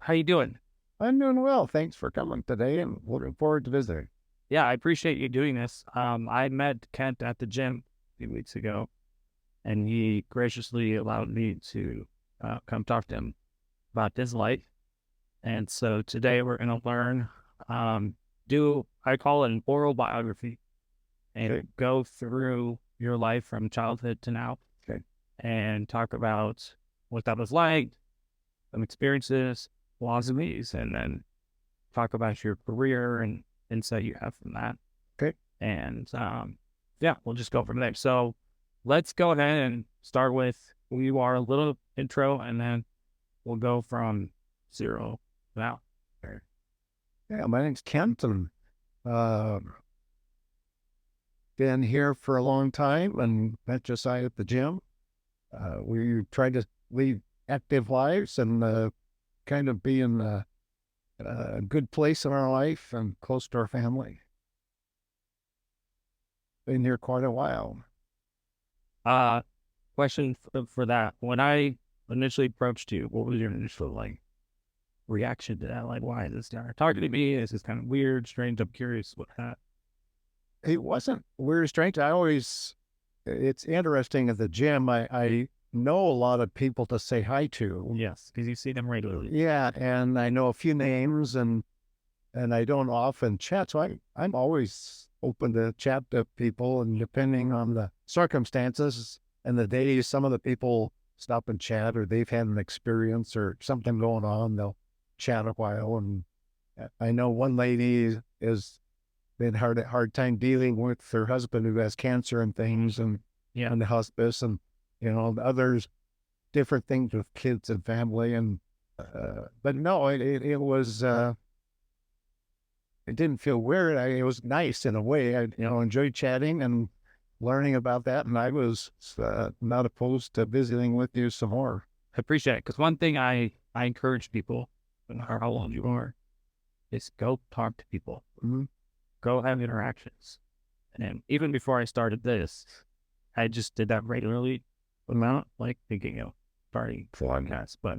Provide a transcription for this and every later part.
How you doing? I'm doing well. Thanks for coming today and looking forward to visiting. Yeah, I appreciate you doing this. I met Kent at the gym a few weeks ago, and he graciously allowed me to come talk to him about his life. And so today we're going to learn, I call it an oral biography, and Okay. go through your life from childhood to now Okay. and talk about what that was like, some experiences, philosophies, and then talk about your career and insight you have from that. Okay. And yeah, we'll just go from there. So let's go ahead and start with who you are, a little intro, and then we'll go from zero now. Okay. Yeah, my name's Kent, and uh, been here for a long time and met Josiah at the gym. We tried to lead active lives and kind of be in a good place in our life and close to our family. Been here quite a while. Uh, question for that. When I initially approached you, what was your initial reaction to that? Like, why is this guy targeting me? Is this kind of weird, strange? I'm curious what that. It wasn't weird or strange. It's interesting at the gym. I know a lot of people to say hi to. Yes, because you see them regularly. Yeah, and I know a few names and I don't often chat, so I'm always open to chat to people, and depending on the circumstances and the days, some of the people stop and chat, or they've had an experience or something going on, they'll chat a while. And I know one lady has been hard time dealing with her husband who has cancer and things, Yeah, and the hospice, and the others different things with kids and family. And but no, it was it didn't feel weird. It was nice in a way. I enjoyed chatting and learning about that, and I was not opposed to visiting with you some more. I appreciate it. Because one thing I encourage people, no matter how old you are, is go talk to people, Mm-hmm. go have interactions. And even before I started this, I just did that regularly, amount like thinking of starting podcasts. But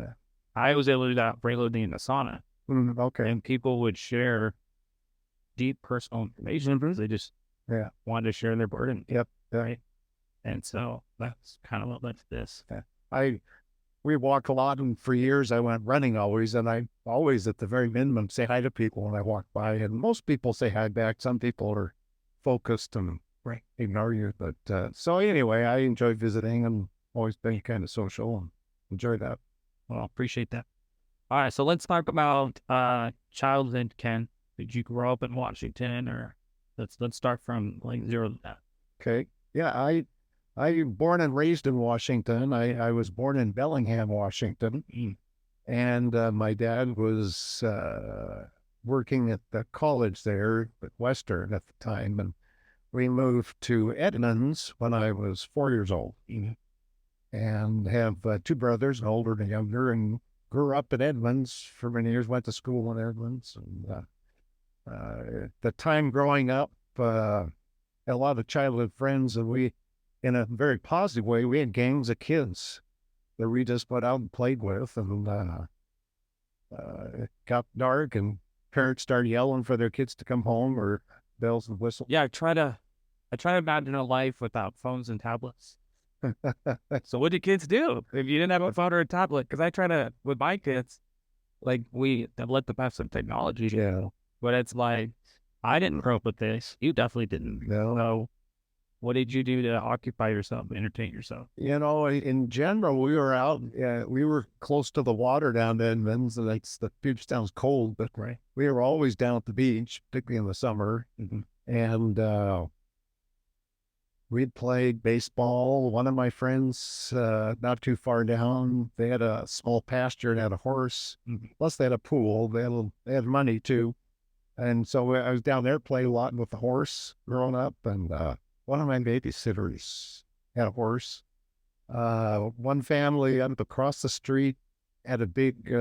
I was able to do that regularly in the sauna, Mm-hmm. Okay. and people would share deep personal information because they just Yeah. wanted to share their burden, Yep. Yeah. right? And so that's kind of what led to this. Yeah. I we walk a lot, and for years I went running always, and I always at the very minimum say hi to people when I walk by, and most people say hi back. Some people are focused and Right. ignore you, but so anyway, I enjoy visiting and always been kind of social and enjoy that. Well, appreciate that. All right, so let's talk about childhood. Ken, did you grow up in Washington, or let's start from like zero to that? Okay. Yeah, I born and raised in Washington. I was born in Bellingham, Washington, Mm. and my dad was working at the college there at Western at the time, and we moved to Edmonds when I was 4 years old, Mm. and have two brothers, an older and a younger, and grew up in Edmonds for many years. Went to school in Edmonds, and the time growing up. A lot of childhood friends, and we, in a very positive way, we had gangs of kids that we just went out and played with, and it got dark, and parents started yelling for their kids to come home, or bells and whistles. Yeah, I try to imagine a life without phones and tablets. So what do kids do if you didn't have a phone or a tablet? Because I try to with my kids, like we have let them have some technology, Yeah, but it's like I didn't grow up with this. You definitely didn't. no, So what did you do to occupy yourself, entertain yourself? in general, we were out. We were close to the water down in Edmonds, and it's the beach sounds cold, but Right. we were always down at the beach, particularly in the summer, Mm-hmm. and we'd played baseball. One of my friends, not too far down, they had a small pasture and had a horse. Mm-hmm. Plus, they had a pool. They had money too, and so I was down there playing a lot with the horse growing up. And one of my babysitters had a horse. One family up across the street had a big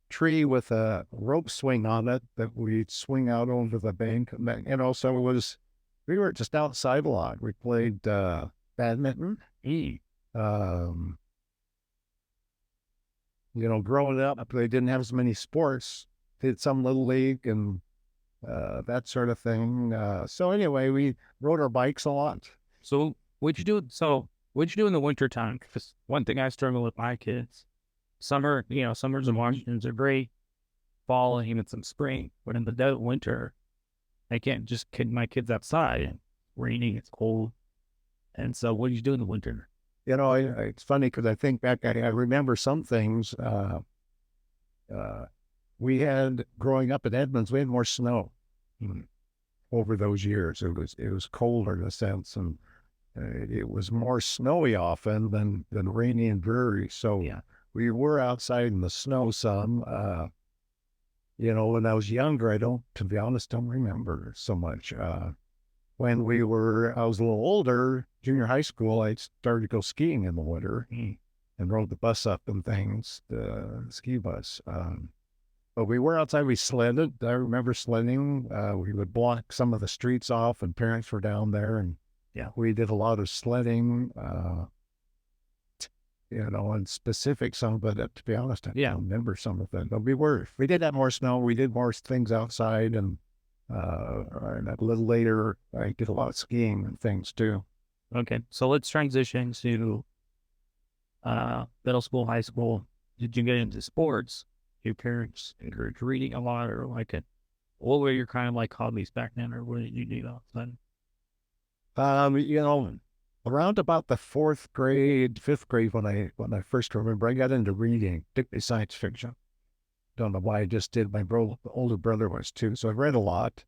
tree with a rope swing on it that we'd swing out over the bank. And so we were just outside a lot. We played badminton. Mm. Um, growing up, they didn't have as many sports. Did some little league and that sort of thing. So anyway, we rode our bikes a lot. So what'd you do in the winter time? Because one thing I struggle with my kids, summers in Washington are great, fall and even some spring, but in the dead of winter, I can't just kid my kids outside. It's raining, it's cold. And so what do you do in the winter? It's funny because I think back, I remember some things. Uh, we had growing up in Edmonds, we had more snow over those years. It was colder in a sense, and it was more snowy often than rainy and dreary. So Yeah. we were outside in the snow some. When I was younger, to be honest, don't remember so much. When I was a little older, junior high school, I started to go skiing in the winter and rode the bus up and things, the ski bus. But we were outside, we sledded. I remember sledding. We would block some of the streets off and parents were down there and Yeah. we did a lot of sledding, and specific some of it, to be honest, I don't remember some of it. But we did have more snow. We did more things outside and a little later, I did a lot of skiing and things too. Okay. So let's transition to middle school, high school. Did you get into sports? Your parents encouraged reading a lot or like it? What were your kind of like hobbies back then or what did you do outside? Around about the fourth grade, fifth grade, when I first remember, I got into reading, particularly science fiction. Don't know why I just did. My older brother was too, so I read a lot.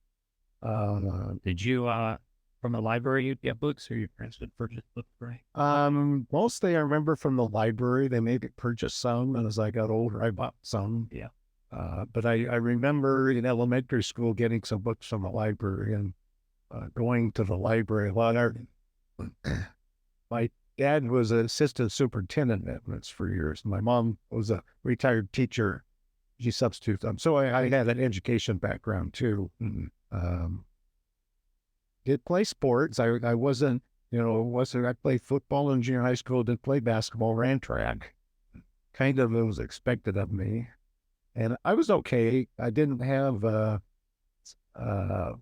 Did you from the library you'd get books or your parents would purchase books for you? Mostly I remember from the library. They maybe purchased some, and as I got older, I bought some. Yeah. But I remember in elementary school getting some books from the library and going to the library a lot. My dad was an assistant superintendent at Edmonds for years. My mom was a retired teacher. She substituted them. So I had an education background too. Did play sports. I wasn't, I played football in junior high school, did play basketball, ran track. Kind of it was expected of me. And I was okay. I didn't have,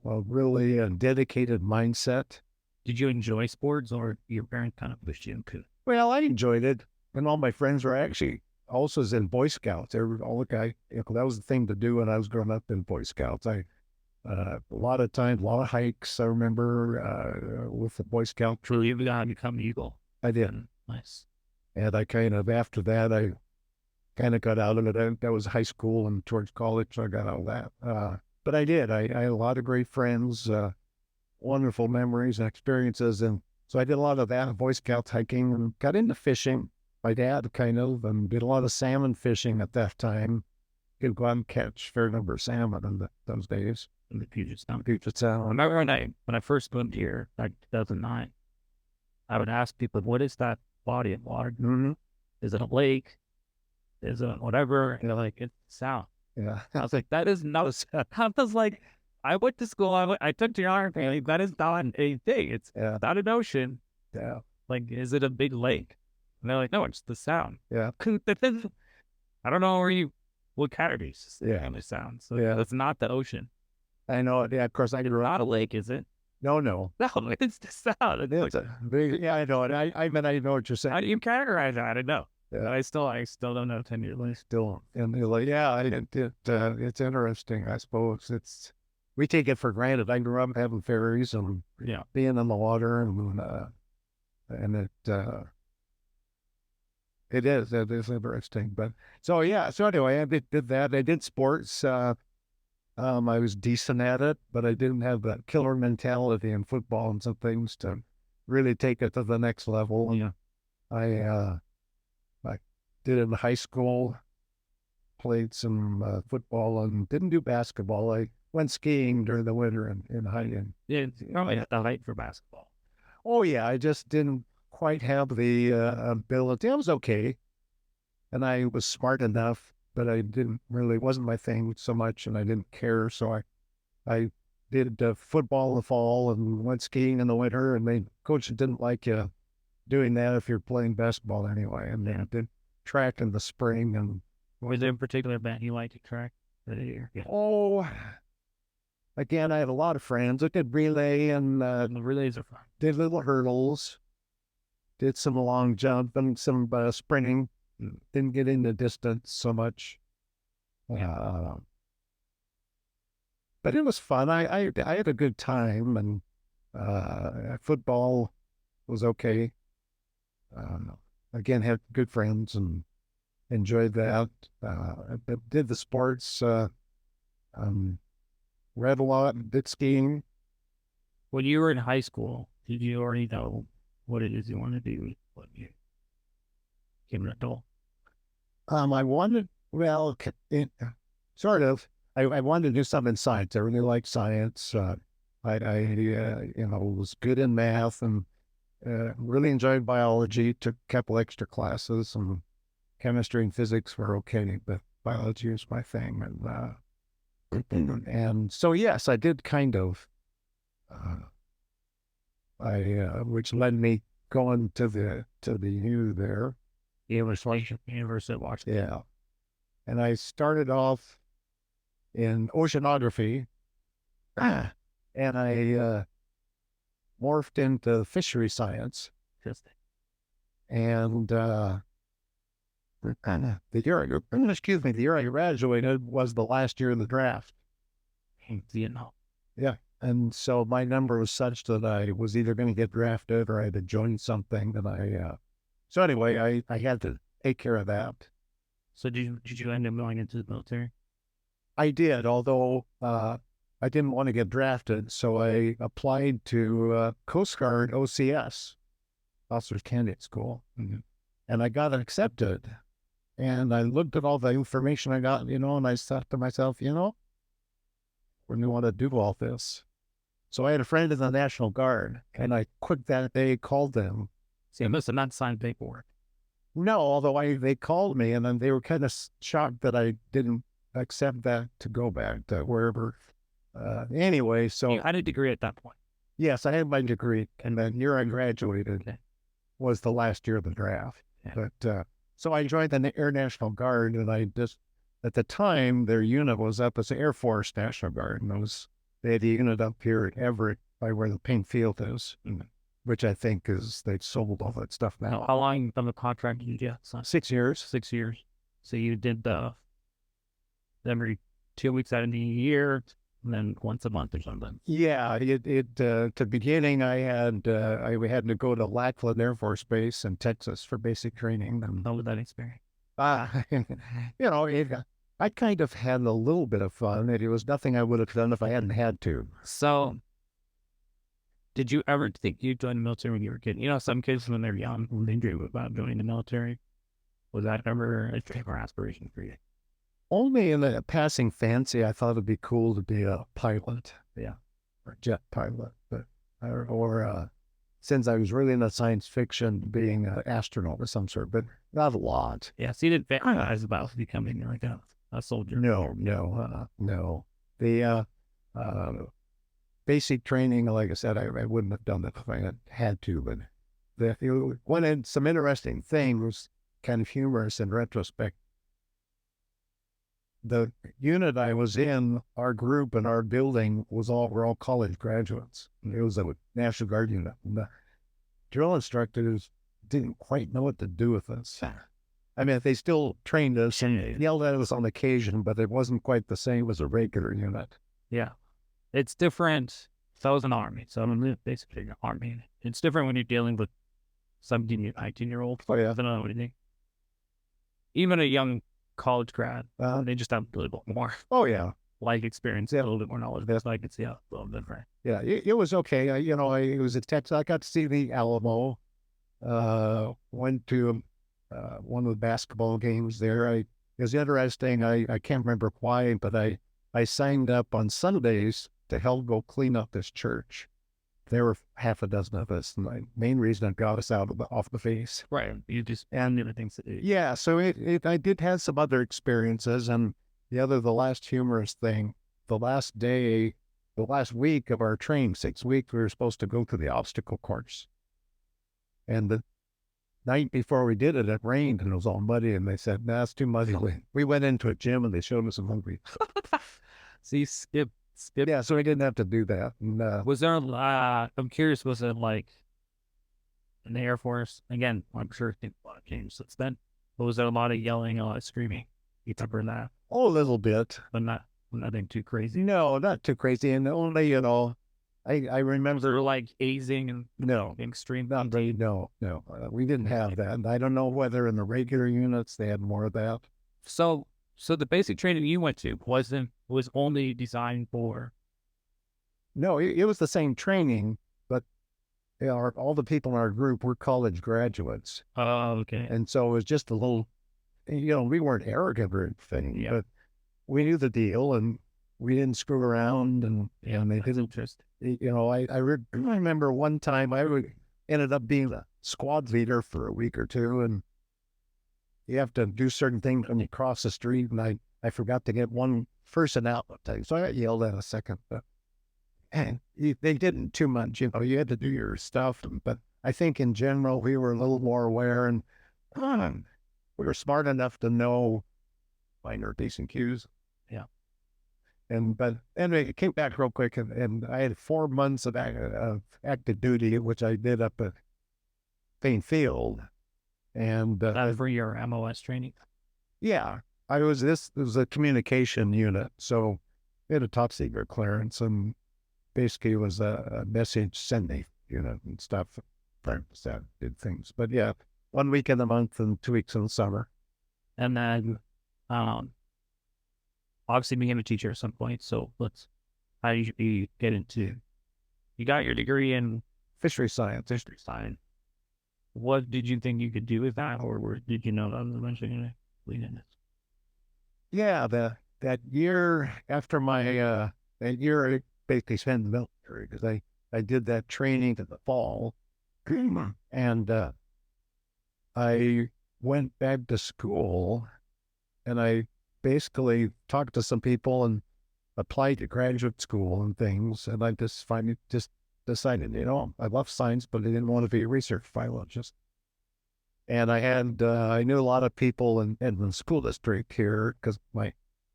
really a dedicated mindset. Did you enjoy sports or your parents kind of pushed you into it? Well, I enjoyed it. And all my friends were actually also in Boy Scouts. That was the thing to do when I was growing up in Boy Scouts. A lot of times, a lot of hikes. I remember with the Boy Scout troop. You become Eagle. I did. Nice. And after that, I kind of got out of it. That was high school and towards college, so I got out of that. But I did. I had a lot of great friends, wonderful memories and experiences. And so I did a lot of that, Boy Scouts hiking, and got into fishing. My dad and did a lot of salmon fishing at that time. He'd go out and catch a fair number of salmon in those days. In the Puget Sound. I remember when I first moved here, back in 2009, I would ask people, what is that body of water? Mm-hmm. Is it a lake? Is it whatever? And they're like, it's sound. Yeah. I was like, that is not a sound. I was like, I went to school. I took geography. That is not a thing. It's not an ocean. Yeah. Like, is it a big lake? And they're like, no, it's the sound. Yeah. I don't know what categories the sound. So it's not the ocean. I know. Yeah, of course. It's not a lake, is it? No. No, it's the sound. I know it. I know what you're saying. How do you categorize that? I don't know. Yeah. I still don't know 10 years later. Still, and it's interesting. I suppose we take it for granted. I grew up having ferries and being in the water, and it is interesting. But so anyway, I did that. I did sports. I was decent at it, but I didn't have that killer mentality in football and some things to really take it to the next level. Yeah. I did it in high school, played some football and didn't do basketball. I went skiing during the winter in hiking. Yeah, you probably have to height for basketball. Oh yeah, I just didn't quite have the ability. I was okay, and I was smart enough, but I wasn't my thing so much, and I didn't care. So I did football in the fall and went skiing in the winter, and the coach didn't like doing that if you're playing basketball anyway. And then I did track in the spring, and Was there a particular band you liked to track that year? Yeah. Oh, again, I had a lot of friends. I did relay and The relays are fun. did little hurdles, did some long jump and some sprinting. Didn't get into distance so much. Uh, but it was fun. I had a good time, and football was okay. Again, had good friends and enjoyed that. Did the sports, um, read a lot, did skiing. When you were in high school, did you already know what it is you want to do when you became an adult? I wanted, well, sort of. I wanted to do something in science. I really liked science. Was good in math and really enjoyed biology. Took a couple extra classes, and chemistry and physics were okay, but biology was my thing. And so, yes, I did kind of. Which led me going to the U there. University of Washington. Yeah, and I started off in oceanography, and I morphed into fishery science. Just And the year I graduated was the last year of the draft. Vietnam. Yeah. And so my number was such that I was either going to get drafted or I had to join something. And so anyway, I had to take care of that. So did you end up going into the military? I did, although I didn't want to get drafted. So I applied to Coast Guard OCS, Officers Candidate School. Mm-hmm. And I got accepted. And I looked at all the information I got, and I thought to myself, when you want to do all this. So I had a friend in the National Guard, and I quick that day called them. See, I must have not signed paperwork. No, although they called me, and then they were kind of shocked that I didn't accept that to go back to wherever. Anyway, so You had a degree at that point. yes, I had my degree, and the year I graduated was the last year of the draft. Yeah. But so I joined the Air National Guard, and I just at the time their unit was up as the Air Force National Guard, and they had a unit up here at Everett by where the Pink Field is, which I think they've sold all that stuff now. How long of a contract did you get? 6 years. 6 years. So you did every 2 weeks out of the year, and then once a month or something. Yeah, to the beginning I had to go to Lackland Air Force Base in Texas for basic training. And how was that experience? I kind of had a little bit of fun. It was nothing I would have done if I hadn't had to. So, did you ever think you'd join the military when you were a kid? Some kids when they're young, they dream about joining the military. Was that ever a dream or aspiration for you? Only in a passing fancy, I thought it'd be cool to be a pilot, or jet pilot, or since I was really into science fiction, being an astronaut of some sort, but not a lot. Yeah, so you didn't fantasize about becoming like a soldier. No. The basic training, like I said, I wouldn't have done that if I had to, but some interesting things, kind of humorous in retrospect. The unit I was in, our group and our building were all college graduates. It was a National Guard unit. And the drill instructors didn't quite know what to do with us. I mean, they still trained us and yelled at us on occasion, but it wasn't quite the same as a regular unit. Yeah. It's different. So I was an Army. So I'm basically an Army. It's different when you're dealing with 17, 19-year-olds. Oh, yeah. I don't know anything. Even a young college grad, they just have a little bit more. Oh, yeah. Life experience, a little bit more knowledge. That's I could see a little different. Yeah, it was okay. I was at Texas. I got to see the Alamo. Went to one of the basketball games there. It was interesting. I can't remember why, but I signed up on Sundays to help go clean up this church. There were half a dozen of us, and the main reason it got us off the face. Right. You just and other things to do. Yeah, so I did have some other experiences, and the last humorous thing, the last week of our training, 6 weeks, we were supposed to go to the obstacle course. And night before we did it, it rained and it was all muddy. And they said, "Nah, it's too muddy." We went into a gym and they showed us a movie. See, skip. Yeah, so we didn't have to do that. And Was there? I'm curious. Was it like in the Air Force? Again, I'm sure things a lot of changed since then. But was there a lot of yelling, a lot of screaming? You remember that, oh, a little bit. but not nothing too crazy. No, not too crazy. And only, I Was there remember, like hazing and no, extreme? not really, no, no. We didn't have that. And I don't know whether in the regular units they had more of that. So, so the basic training you went to was only designed for. No, it was the same training, but all the people in our group were college graduates. Oh, okay. And so it was just a little, we weren't arrogant or anything, Yeah. but we knew the deal and we didn't screw around. And they That's didn't, interesting. I remember one time ended up being a squad leader for a week or two. And you have to do certain things when you cross the street. And I forgot to get one person out. So I got yelled at a second. But and they didn't too much, you had to do your stuff. But I think in general, we were a little more aware and we were smart enough to know minor decent cues. Yeah. But anyway, it came back real quick and I had 4 months of active duty, which I did up at Payne Field. And That for your MOS training. yeah, it was a communication unit. So we had a top secret clearance and basically it was a message sending unit and stuff. That did things. But yeah, 1 week in the month and 2 weeks in the summer. And then, obviously became a teacher at some point. So how did you get into? You got your degree in Fishery science. history science. What did you think you could do with that, or did you know that was eventually going to lead in this? Yeah, that year after that year I basically spent in the military because I did that training in the fall. And I went back to school and I basically talked to some people and applied to graduate school and things. And I just finally just decided, I love science, but I didn't want to be a research biologist. And I knew a lot of people in the school district here because my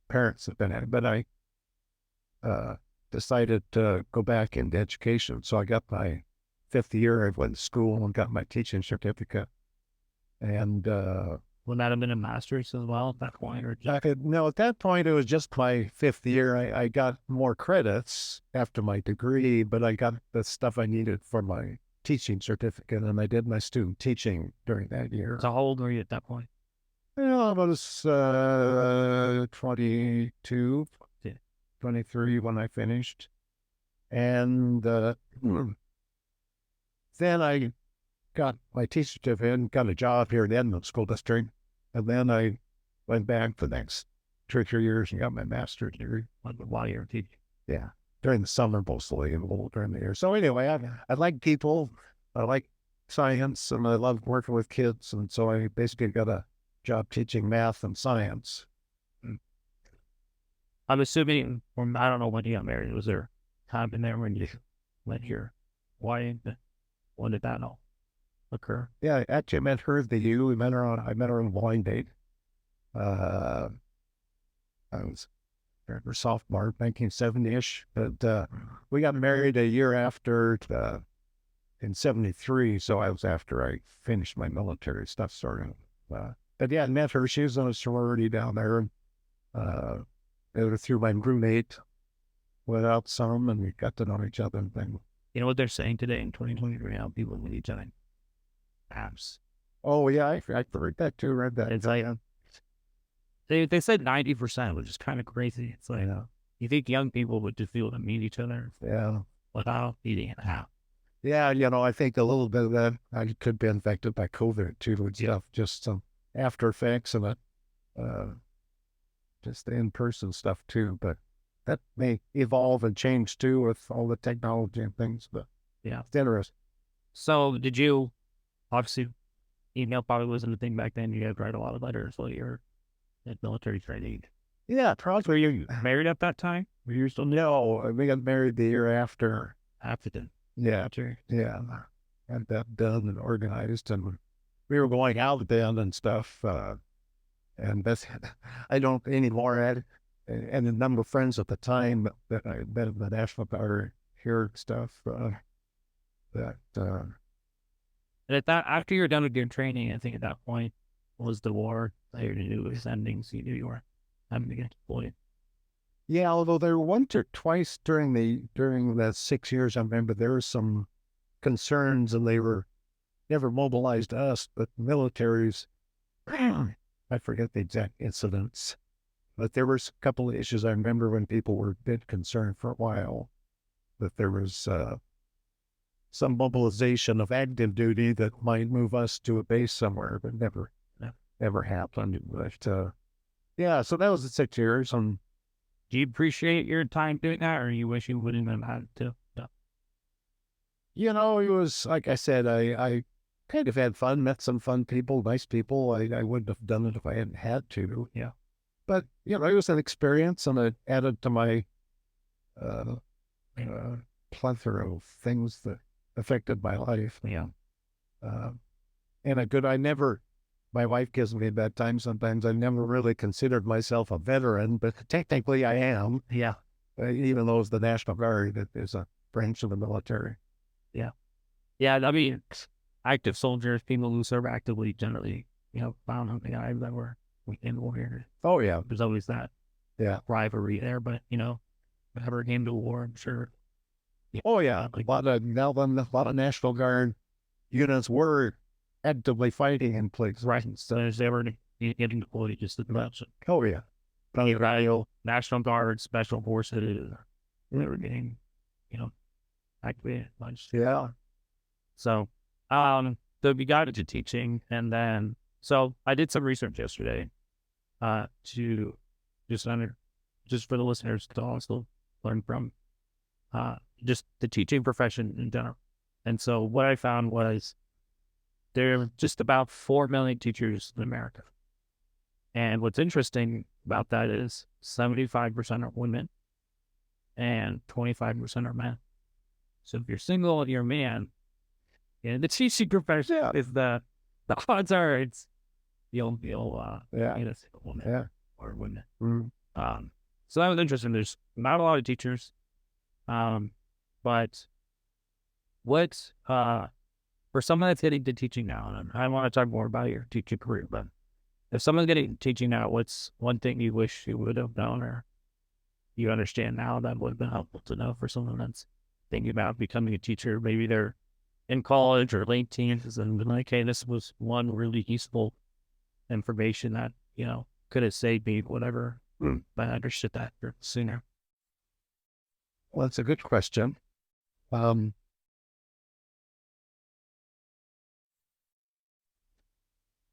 parents have been at it, but I decided to go back into education. So I got my 5th year. I went to school and got my teaching certificate. And Would that have been a master's as well at that point, or no, at that point it was just my 5th year. I got more credits after my degree, but I got the stuff I needed for my teaching certificate, and I did my student teaching during that year. so how old were you at that point? I was 22, Yeah. 23 when I finished. And then I got my teacher certificate and got a job here in the Edmond School District. And then I went back for the next 2 or 3 years and got my master's degree. While you were teaching? Yeah, during the summer mostly and during the year. So anyway, I like people, I like science, and I love working with kids. And so I basically got a job teaching math and science. I'm assuming, or I don't know when you got married. Was there time in there when you went here? Why? When did that all occur? Yeah, actually, I met her at the U. I met her on a blind date. I was her sophomore, 1970-ish. But we got married a year after, in 73. So I was after I finished my military stuff, sort of. But yeah, I met her. She was on a sorority down there. Through my roommate, went out some, and we got to know each other and things. You know what they're saying today in 2023? How people meet each other. Apps. Oh yeah, I read that too. Read that. It's like they said 90%, which is kind of crazy. It's like you think young people would just be able to meet each other Yeah. without meeting an app. Yeah, I think a little bit of that I could be infected by COVID too. It's just some after effects of it, just the in-person stuff too. But that may evolve and change too with all the technology and things. But Yeah. it's interesting. So did you, obviously, email probably wasn't a thing back then. You had to write a lot of letters while you were at military training. Yeah, probably. Were you married at that time? Were you still No, we got married the year after. after then? Yeah, After? yeah. Had that done and organized, and we were going out then and stuff. And that's, I don't anymore. And a number of friends at the time that I met in the National Guard here and stuff, that, And at that, after you're done with your training, I think at that point was the war that you knew was ending, so you knew you were having to get deployed. yeah, although there were once or twice during the 6 years, I remember there were some concerns and they were never mobilized us, but militaries, I forget the exact incidents, but there was a couple of issues. I remember when people were a bit concerned for a while that there was some mobilization of active duty that might move us to a base somewhere, but never happened. But yeah, so that was the 6 years. Do you appreciate your time doing that, or you wish you wouldn't have had to? No. It was like I said, I kind of had fun, met some fun people, nice people. I wouldn't have done it if I hadn't had to. Yeah. But it was an experience, and it added to my plethora of things that affected my life. Yeah. And my wife gives me a bad time sometimes. I never really considered myself a veteran, but technically I am. Yeah. Even though it's the National Guard, it is a branch of the military. Yeah. Yeah. I mean, active soldiers, people who serve actively generally, found on the guys that were in war. Oh, yeah. There's always that Yeah. rivalry there, but, whenever it came to war, I'm sure. Yeah. Oh, yeah. A lot of National Guard units were actively fighting in places. Right. So as they were getting deployed, just the mention. Oh, yeah. National Guard, Special Forces, they were getting, activated. Yeah. So, so we got into teaching, and then, so I did some research yesterday, to just for the listeners to also learn from, just the teaching profession in general. And so what I found was there are just about 4 million teachers in America. And what's interesting about that is 75% are women and 25% are men. So if you're single and you're a man, the teaching profession is the odds are you'll a single woman or women. Mm-hmm. So that was interesting. There's not a lot of teachers, but what for someone that's getting to teaching now, and I want to talk more about your teaching career, but if someone's getting teaching now, what's one thing you wish you would have known or you understand now that would have been helpful to know for someone that's thinking about becoming a teacher? Maybe they're in college or late teens and been like, hey, this was one really useful information that, could have saved me, whatever. But I understood that sooner. Well, that's a good question.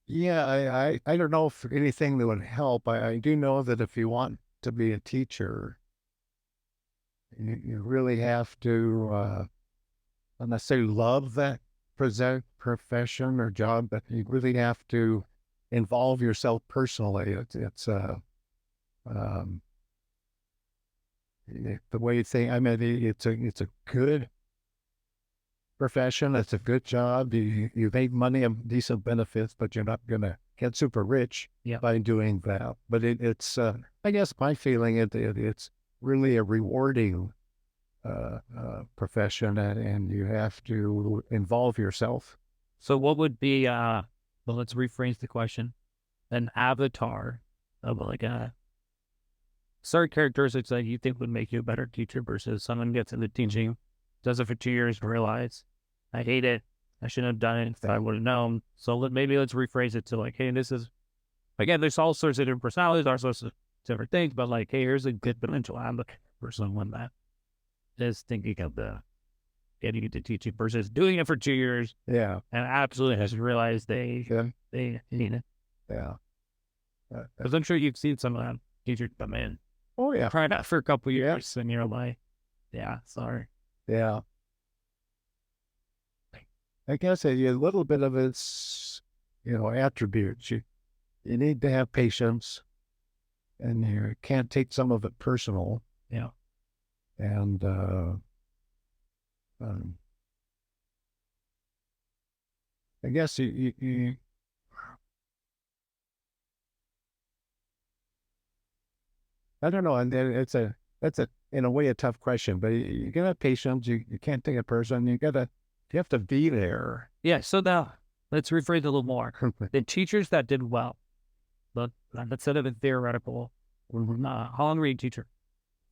Yeah, I don't know if anything that would help. I do know that if you want to be a teacher, you really have to, not necessarily love that profession or job, but you really have to involve yourself personally. It's the way you think. I mean, it's a good profession. It's a good job. You make money and decent benefits, but you're not going to get super rich by doing that. But it's I guess my feeling it's really a rewarding profession, and you have to involve yourself. So what would be, well, let's rephrase the question, an avatar of like a certain characteristics that you think would make you a better teacher versus someone gets into teaching, does it for 2 years, realize, I hate it, I shouldn't have done it if I would have known. So maybe let's rephrase it to like, hey, this is, again, there's all sorts of different personalities, all sorts of different things, but like, hey, here's a good potential advocate for someone that is thinking of getting into teaching versus doing it for 2 years. Yeah. And absolutely has realized they need it. Yeah. Because I'm sure you've seen some of them teachers come in. Oh, yeah. Try that for a couple of years and you're like, yeah, sorry. Yeah. I guess a little bit of its, attributes. You need to have patience, and you can't take some of it personal. Yeah. And I guess you I don't know. And then that's in a way, a tough question, but you gotta have patience. You can't take a person. You have to be there. Yeah. So now let's rephrase it a little more. The teachers that did well, but instead of a theoretical, how long were you a teacher?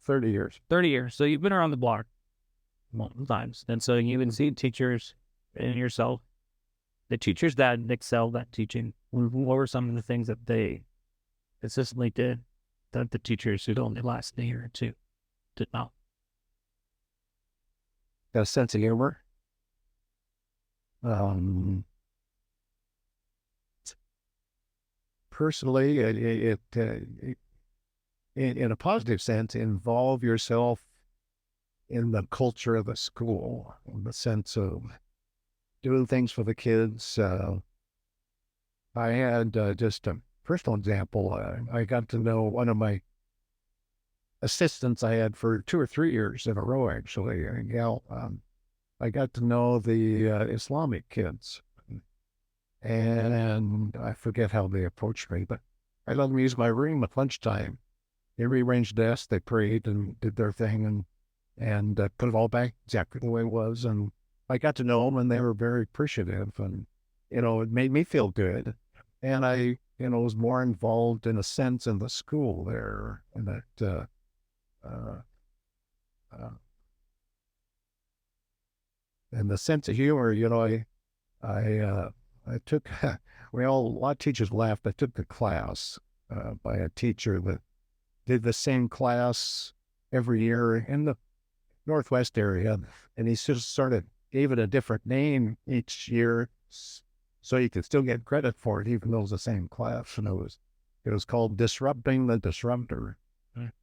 30 years. 30 years. So you've been around the block multiple times. And so you can see teachers in yourself, the teachers that excelled at teaching. What were some of the things that they consistently did that the teachers who'd only last a year or two did not? Got a sense of humor. Um, Personally, in a positive sense, involve yourself in the culture of the school, in the sense of doing things for the kids. I had just a personal example. I got to know one of my assistants I had for 2 or 3 years in a row, actually. I got to know the Islamic kids. And I forget how they approached me, but I let them use my room at lunchtime. They rearranged desks, they prayed and did their thing and put it all back exactly the way it was. And I got to know them and they were very appreciative. And, it made me feel good. And I, was more involved in a sense in the school there. And that, uh, uh, and the sense of humor, I took, a lot of teachers laughed. I took a class by a teacher that did the same class every year in the Northwest area. And he just sort of gave it a different name each year so you could still get credit for it, even though it was the same class. And it was called Disrupting the Disruptor.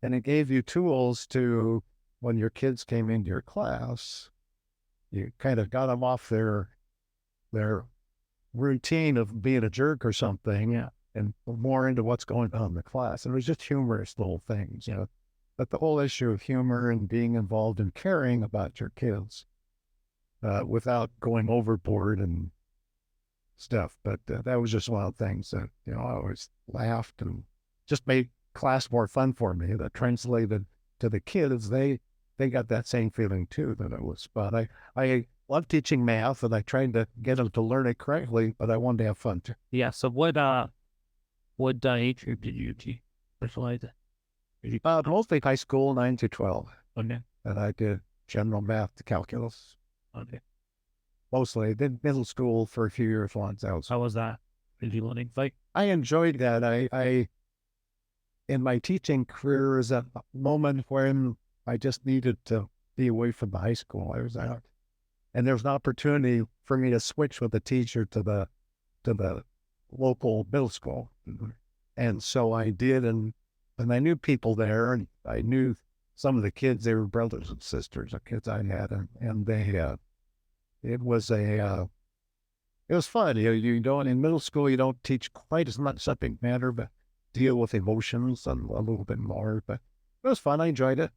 And it gave you tools to, when your kids came into your class, you kind of got them off their routine of being a jerk or something, and more into what's going on in the class. And it was just humorous little things, But the whole issue of humor and being involved in caring about your kids without going overboard and stuff. But that was just one of the things that, I always laughed and just made class more fun for me. That translated to the kids. They got that same feeling too, that it was fun. I love teaching math and I tried to get them to learn it correctly, but I wanted to have fun too. Yeah. So what age group did you teach? Specialize in? Mostly high school, 9 to 12. Okay. And I did general math to calculus. Okay. Mostly. I did middle school for a few years once. How was that? Did you learning? Like, I enjoyed that. I in my teaching career is a moment when I just needed to be away from the high school. I was out. And there was an opportunity for me to switch with the teacher to the local middle school. And so I did, and I knew people there, and I knew some of the kids. They were brothers and sisters, the kids I had, and they it was it was fun. You don't, in middle school you don't teach quite as much subject matter, but deal with emotions and a little bit more. But it was fun. I enjoyed it.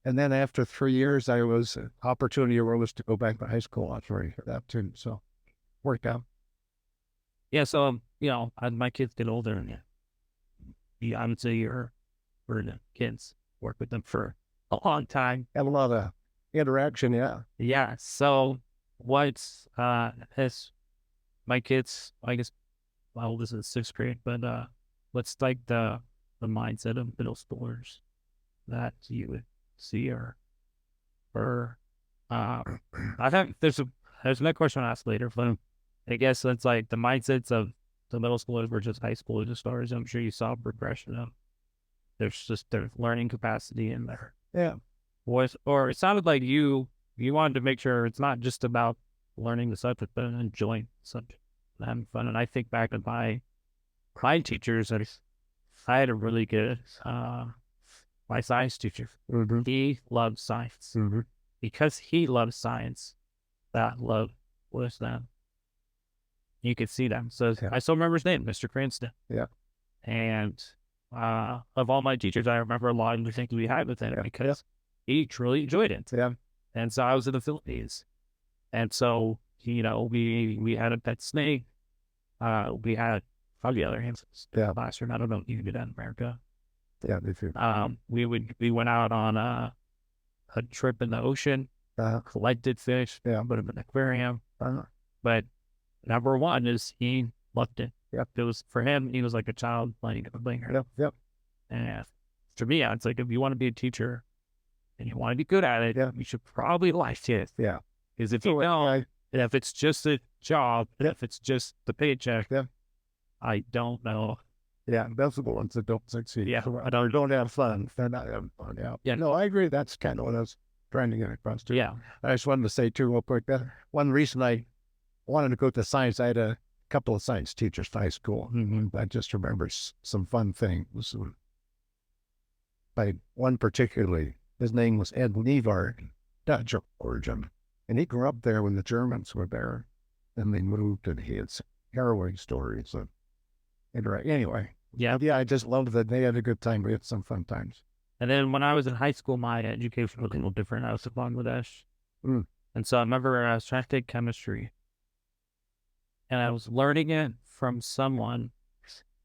And then after 3 years, I was opportunity arose to go back to high school. I was ready for that too. So worked out. yeah. So, as my kids get older, and I would say for the kids, work with them for a long time. Had a lot of interaction. Yeah. Yeah. So what's, has my kids, I guess, my oldest is sixth grade, but, what's like the mindset of middle schoolers that you would see or I think there's another question I'll ask later, but I guess it's like the mindsets of the middle schoolers versus high schoolers as far as I'm sure you saw progression of there's just their learning capacity in there. Yeah. Or it sounded like you wanted to make sure it's not just about learning the subject, but enjoying the subject and having fun. And I think back to my teachers, and I had a really good my science teacher. Mm-hmm. He loved science. Mm-hmm. Because he loved science, that love was them. You could see them. So I still remember his name, Mr. Cranston. Yeah. And of all my teachers, I remember a lot of the things we had with him because he truly enjoyed it. Yeah. And so I was in the Philippines. And so, we had a pet snake. We had probably other animals. Yeah. Last year, I don't know if you did that in America. Yeah, they do. We went out on a trip in the ocean, collected fish, Yeah. put them in an aquarium. Uh, But number one is he loved it. Yep. It was for him. He was like a child playing a blinger. Yep. Yep. And for me, it's like if you want to be a teacher and you want to be good at it, Yeah. you should probably like it. Yeah. Because if you don't, if it's just a job, if it's just the paycheck, I don't know. Yeah, those are the ones that don't succeed. Yeah. I don't have fun. They're not having fun. Yeah. Yeah. No, I agree. That's kind of what I was trying to get across to. Yeah. I just wanted to say too, real quick, that one reason I wanted to go to science, I had a couple of science teachers in high school. I just remember some fun things. By one particularly, his name was Ed Lever, Dutch origin. And he grew up there when the Germans were there. And they moved, and he had some harrowing stories. Anyway, Yeah. I just loved that they had a good time. We had some fun times. And then when I was in high school, my education was a little different. I was in Bangladesh. And so I remember I was trying to take chemistry. And I was learning it from someone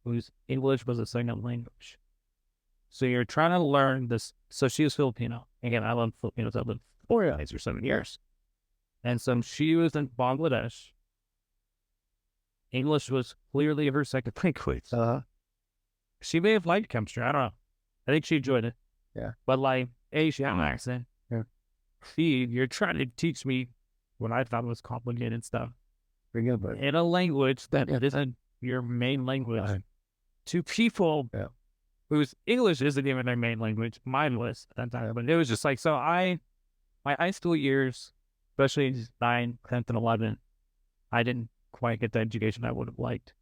whose English was a second language. So you're trying to learn this. So she was Filipino. Again, I love Filipinos. I lived 4 years or 7 years. And so she was in Bangladesh. English was clearly her second language. She may have liked chemistry. I don't know. I think she enjoyed it. Yeah. But like, A, she had an accent. Yeah. B, you're trying to teach me what I thought was complicated stuff But in a language that isn't your main language to people whose English isn't even their main language. Mine was at that time. But it was just like, so my high school years, especially 9, 10th, and 11, I didn't quite get the education I would have liked.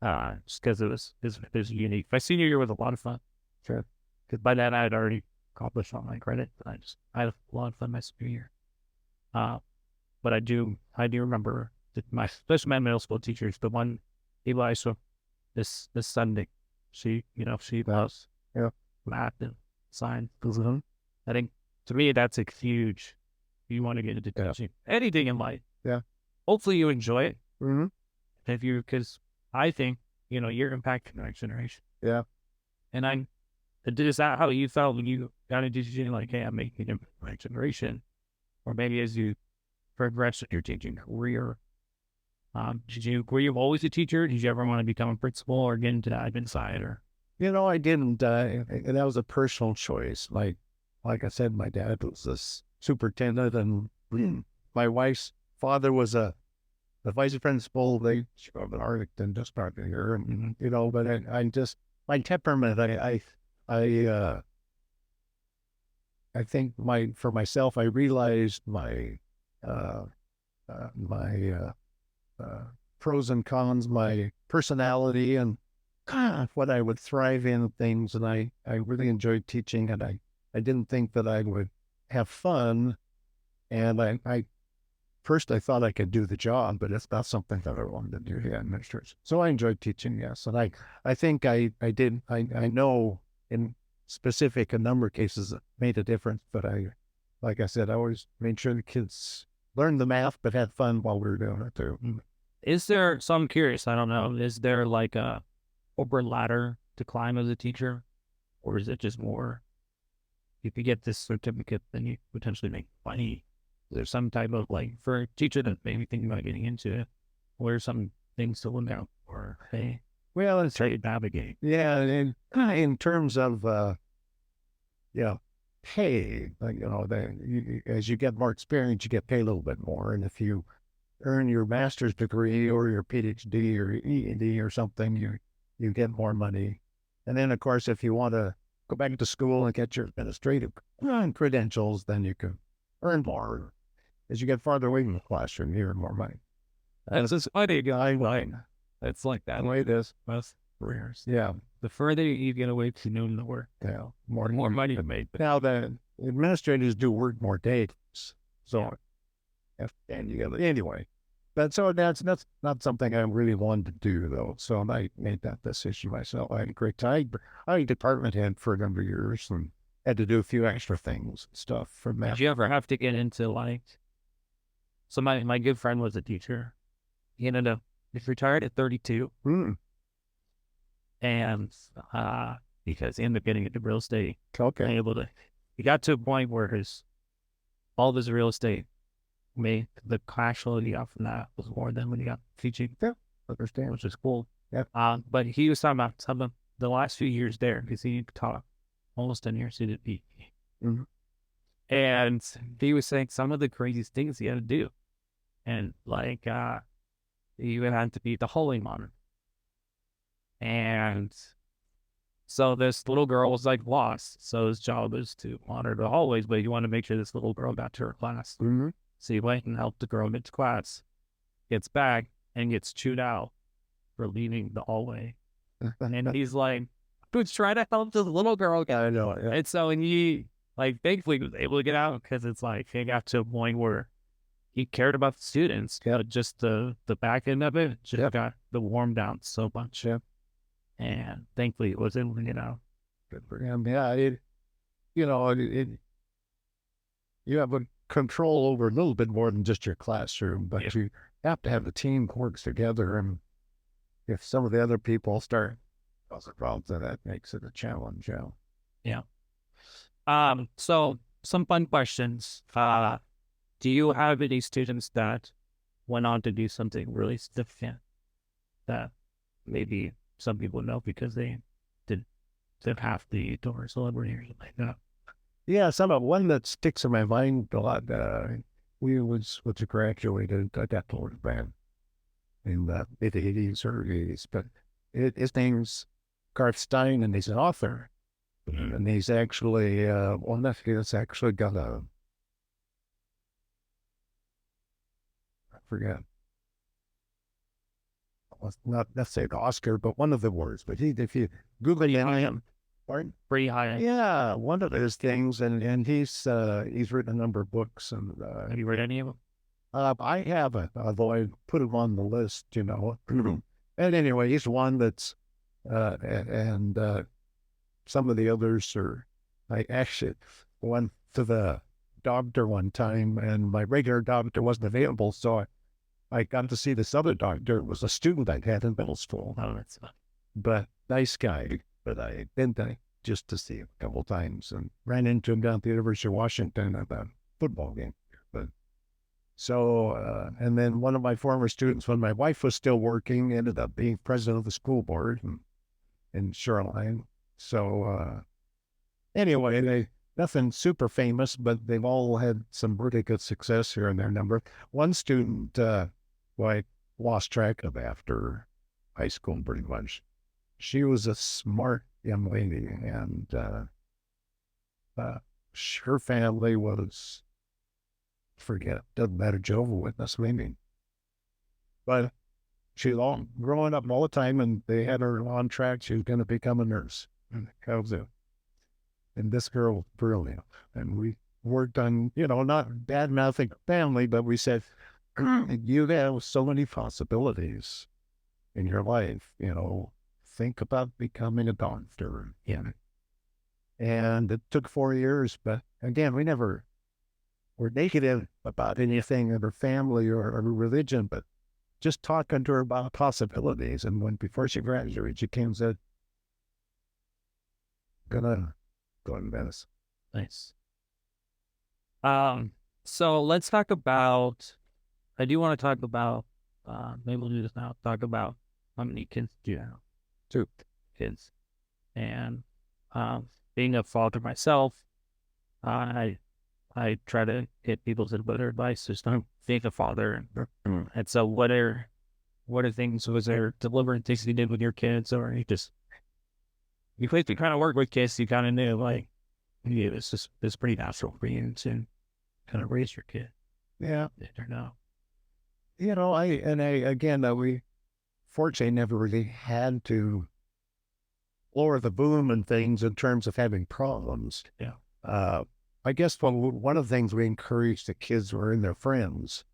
Just because it was unique. My senior year was a lot of fun. Sure. Because by then I had already accomplished all my credit. I had a lot of fun my senior year. But I do remember that especially my middle school teachers, the one Elisha, this Sunday, she loves math and science. I think to me that's a huge. You want to get into teaching anything in life. Yeah. Hopefully you enjoy it. Because I think you're impacting the next generation. Yeah. And is that how you felt when you got into teaching? Like, hey, I'm making an impact on the next generation, or maybe as you progress in your teaching career, were you always a teacher? Did you ever want to become a principal or get into the admin side? Or I didn't. That was a personal choice. Like I said, my dad was a superintendent, and my wife's father was the vice principal. They of Arlington, just part of here, and but I just my temperament. I think for myself, I realized my pros and cons, my personality, and what I would thrive in things. And I really enjoyed teaching, and I didn't think that I would have fun. And I first I thought I could do the job, but it's not something that I wanted to do. Yeah, so I enjoyed teaching, yes. And I think I did. I know in specific a number of cases it made a difference, but like I said, I always made sure the kids learned the math but had fun while we were doing it too. Is there, so I'm curious, I don't know, is there like a corporate ladder to climb as a teacher? Or is it just more, if you get this certificate, then you potentially make money? Is there some type of for a teacher that maybe thinking about getting into it, what are some things to look out for? Hey, well, it's how you navigate. Yeah, and in terms of pay, as you get more experience, you get paid a little bit more. And if you earn your master's degree or your PhD or ED or something, you get more money. And then, of course, if you want to go back to school and get your administrative credentials, then you can earn more. As you get farther away from the classroom, you earn more money. That's a funny guy. It's like that. The way it is. Most careers. Yeah. The further you get away from doing the work, more money to make. Now, the administrators do work more days. So, and you get anyway. But so that's not something I really wanted to do, though. So I made that decision myself. I had a great time. I was department head for a number of years and had to do a few extra things and stuff for math. Did you ever have to get into so my good friend was a teacher. He ended up, he's retired at 32. And because he ended up getting into real estate, Okay. able to, he got to a point where all of his real estate made the cash flow he got from that was more than when he got teaching, Yeah. Understand. which is cool. Yeah. But he was talking about some of the last few years there because he taught almost 10 years. He did PE. Mhm. And he was saying some of the craziest things he had to do. And like, he had to be the holy monitor. And so this little girl was like lost. So his job is to monitor the hallways, but he wanted to make sure this little girl got to her class. Mhm. So he went and helped the girl get to class, gets back, and gets chewed out for leaving the hallway. And he's like, dude, try to help this little girl get. I know. Yeah. And so, and he, like, thankfully was able to get out because it's like, he got to a point where he cared about the students, Yeah. but just the back end of it just Yeah. got the warm down so much. Yeah. And thankfully it was able to get out. Good for him. Yeah. You have a control over a little bit more than just your classroom, but Yeah. you have to have the team that works together. And if some of the other people start causing problems, then that makes it a challenge. Yeah. So some fun questions. Do you have any students that went on to do something really significant that maybe some people know because they did half the door celebrity or something like that? Yeah. One that sticks in my mind a lot. We was a graduated adaptation band in the mid-80s or 80s, but his name's Garth Stein, and he's an author. And he's actually one that has actually got I forget, well, not necessarily an Oscar, but one of the words. But if you Google him, pardon? Pretty high. Yeah, one of those things, and he's written a number of books, and Have you read any of them? I haven't, although I put him on the list, And anyway, he's one that's and some of the others are. I actually went to the doctor one time, and my regular doctor wasn't available, so I got to see this other doctor. It was a student I had in middle school, Oh, that's fun. but nice guy. But I'd been there just to see him a couple times and ran into him down at the University of Washington at a football game. But so, and then one of my former students, when my wife was still working, ended up being president of the school board in Shoreline. So, anyway, nothing super famous, but they've all had some pretty good success here in their number. One student, I lost track of after high school pretty much. She was a smart young lady, and her family was, doesn't matter, Jehovah's Witness, maybe. But she was growing up all the time, and they had her on track. She was going to become a nurse. And this girl was brilliant. And we worked on, not bad mouthing family, but we said, you have so many possibilities in your life, think about becoming a doctor. And it took 4 years, but again, we never were negative about anything of her family or religion, but just talking to her about possibilities. And before she graduated, she came and said, gonna go in Venice. Nice. So let's talk about, I do want to talk about, maybe we'll do this now, talk about how many kids do you have? 2 kids. And being a father myself, I try to hit people's better advice. Just don't being a father. And so what are things, was there deliberate things you did with your kids, or you kind of work with kids, you kind of knew like, yeah, it's pretty natural for you to kind of raise your kid. Yeah. Or no. We fortunately never really had to lower the boom and things in terms of having problems. Yeah. I guess one of the things we encouraged the kids were in their friends.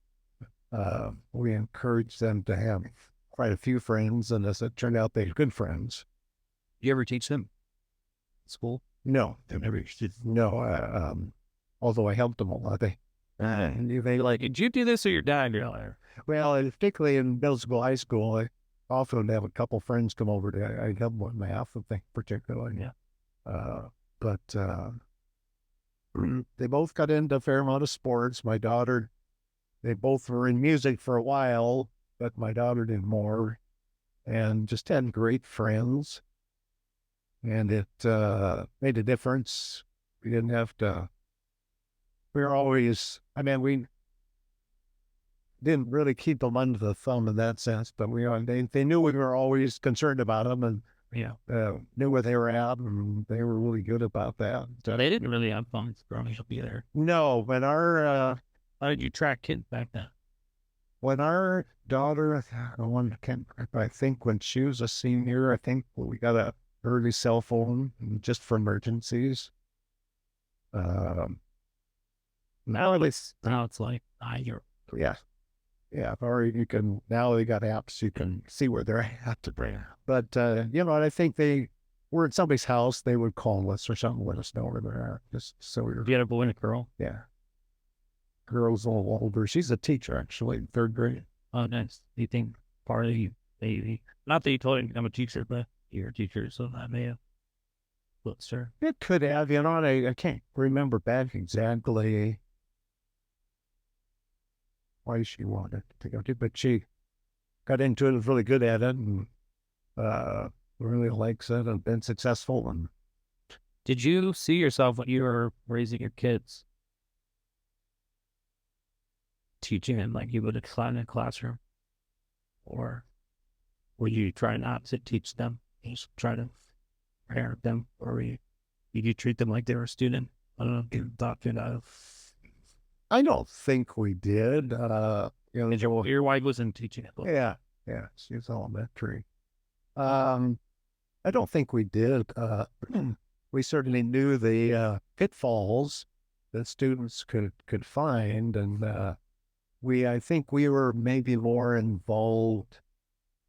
We encouraged them to have quite a few friends, and as it turned out, they had good friends. Do you ever teach them school? No, Never. no. Although I helped them a lot. They Like, did you do this or your dad? You're like, Well, particularly in middle school, high school, often have a couple friends come over to, I help with math, I think, particularly. Yeah. Uh, but they both got into a fair amount of sports. My daughter, they both were in music for a while, but my daughter did more and just had great friends. And it made a difference. We didn't have to, we were always, I mean, we didn't really keep them under the thumb in that sense, but they knew we were always concerned about them and Yeah. knew where they were at, and they were really good about that. So they didn't really have fun growing up either. No, when How did you track kids back then? daughter, I think when she was a senior, I think we got a early cell phone just for emergencies. Um, Now it's like, you're yeah, yeah. Or you can now they got apps you can see where they're at to bring. But and I think they were at somebody's house. They would call us or something, let us know where they're at. Just so we were. you had a boy and a girl. Yeah, girl's a little older. She's a teacher actually, in third grade. Oh, nice. Do you think part of you, maybe, not that you told him I'm a teacher, but you're a teacher, so that may have, but sure. It could have, and I can't remember back exactly why she wanted to go to, but she got into it, was really good at it, and really likes it and been successful. And Did you see yourself when you were raising your kids, teaching them like you would in a classroom? Or were you trying not to teach them, just try to parent them? Or did you treat them like they were a student? I don't know, get talking of. I don't think we did. Your wife wasn't teaching it. Yeah, she's elementary. I don't think we did. We certainly knew the pitfalls that students could find, and I think we were maybe more involved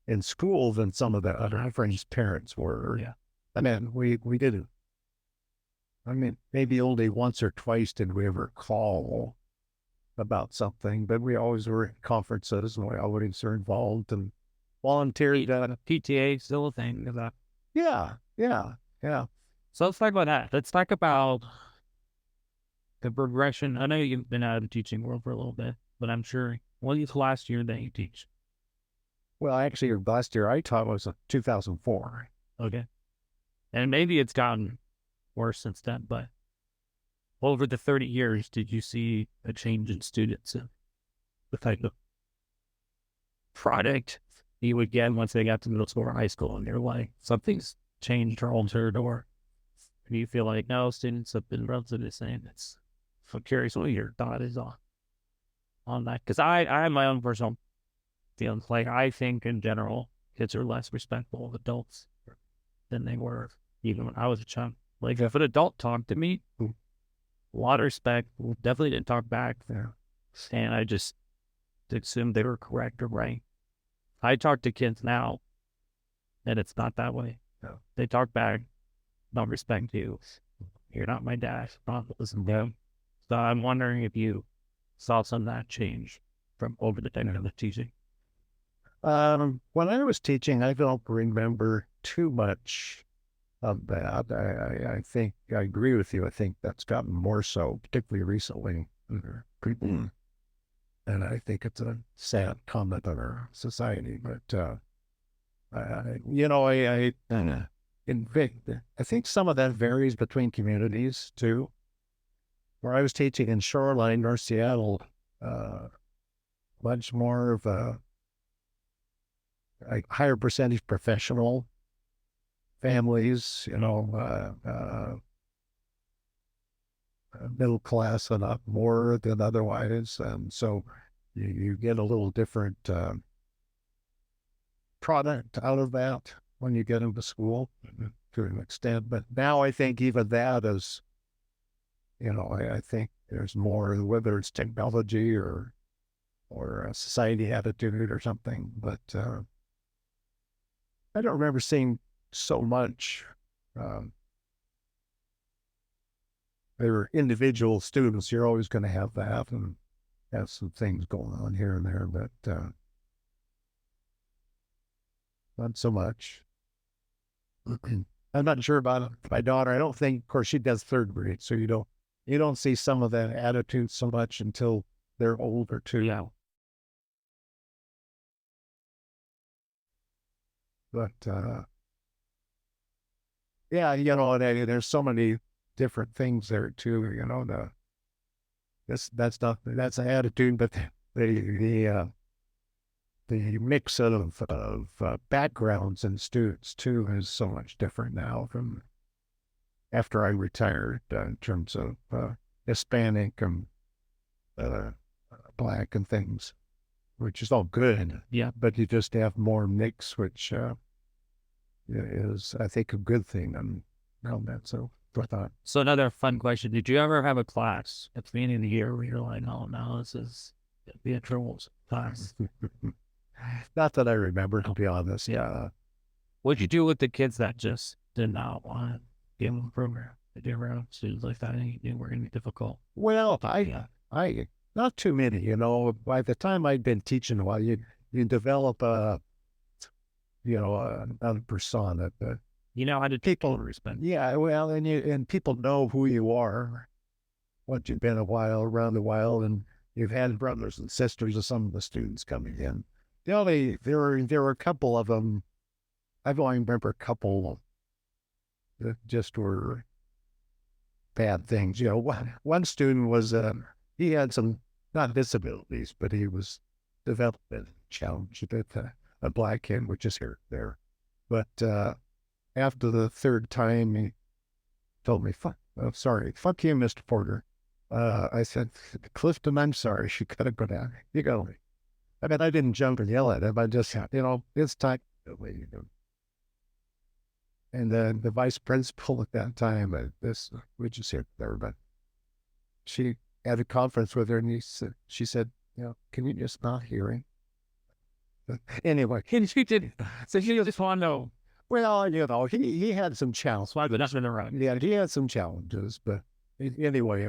in school than some of the other friends' parents were. Yeah. I mean, we didn't. I mean, maybe only once or twice did we ever call about something, but we always were at conferences and we always were involved and volunteered. PTA still a thing. Yeah. So let's talk about that. Let's talk about the progression. I know you've been out of the teaching world for a little bit, but I'm sure when was the last year that you teach? Well, actually, last year I taught was 2004. Okay. And maybe it's gotten worse since then, but over the 30 years, did you see a change in students and the type of product you would get once they got to middle school or high school and you're like, something's changed or altered, or do you feel like, no, students have been relatively the same? I'm curious what your thought is on that. Because I have my own personal feelings. Like, I think in general, kids are less respectful of adults than they were even when I was a child. Like, if an adult talked to me, a lot of respect, definitely didn't talk back. Yeah. And I just assumed they were correct or right. I talk to kids now, and it's not that way. No. They talk back, don't respect you. You're not my dad. Not listen to them. So I'm wondering if you saw some of that change from over the time of the teaching. When I was teaching, I don't remember too much of that. I think I agree with you. I think that's gotten more so, particularly recently. And I think it's a sad comment on our society. But I think some of that varies between communities too. Where I was teaching in Shoreline, North Seattle, much more of a higher percentage professional families, middle class and up more than otherwise. And so you get a little different product out of that when you get into school to an extent. But now I think even that is, I think there's more, whether it's technology or a society attitude or something. But I don't remember seeing so much. They were individual students. You're always going to have that and have some things going on here and there. But not so much. I'm not sure about my daughter. I don't think, of course, she does third grade, so you don't see some of that attitude so much until they're older too. Yeah. But yeah, there's so many different things there too. That's an attitude, but the the mix of backgrounds and students too is so much different now from after I retired in terms of Hispanic and uh, Black and things, which is all good. Yeah. But you just have more mix, which is, I think, a good thing. And that. So I thought, So another fun question: did you ever have a class at the beginning of the year where you're like, "Oh no, this is the adventurous class"? not that I remember, to be honest. Yeah. What'd you do with the kids that just did not want to give them a program? Did you ever have students like that and you knew were going to be difficult? Well, Yeah. I, not too many. By the time I'd been teaching a while, you develop another persona. But You know how to people respond. yeah, well, and people know who you are once you've been around a while, and you've had brothers and sisters of some of the students coming in. There were a couple of them. I've only remember a couple that just were bad things. One student was he had some not disabilities, but he was development challenged a bit. A black kid, which is here there, but after the third time, he told me, "Fuck, oh, sorry, fuck you, Mr. Porter." I said, "Clifton, I'm sorry. You gotta go down. You gotta leave." I mean, I didn't jump and yell at him. I just, it's time to leave. And then the vice principal at that time, which is here there, but she had a conference with her, and she said, "Can you just not hear him?" Anyway, And she did. So she just want to know. well, he had some challenges. Why, but that's been around. Yeah, he had some challenges, but anyway,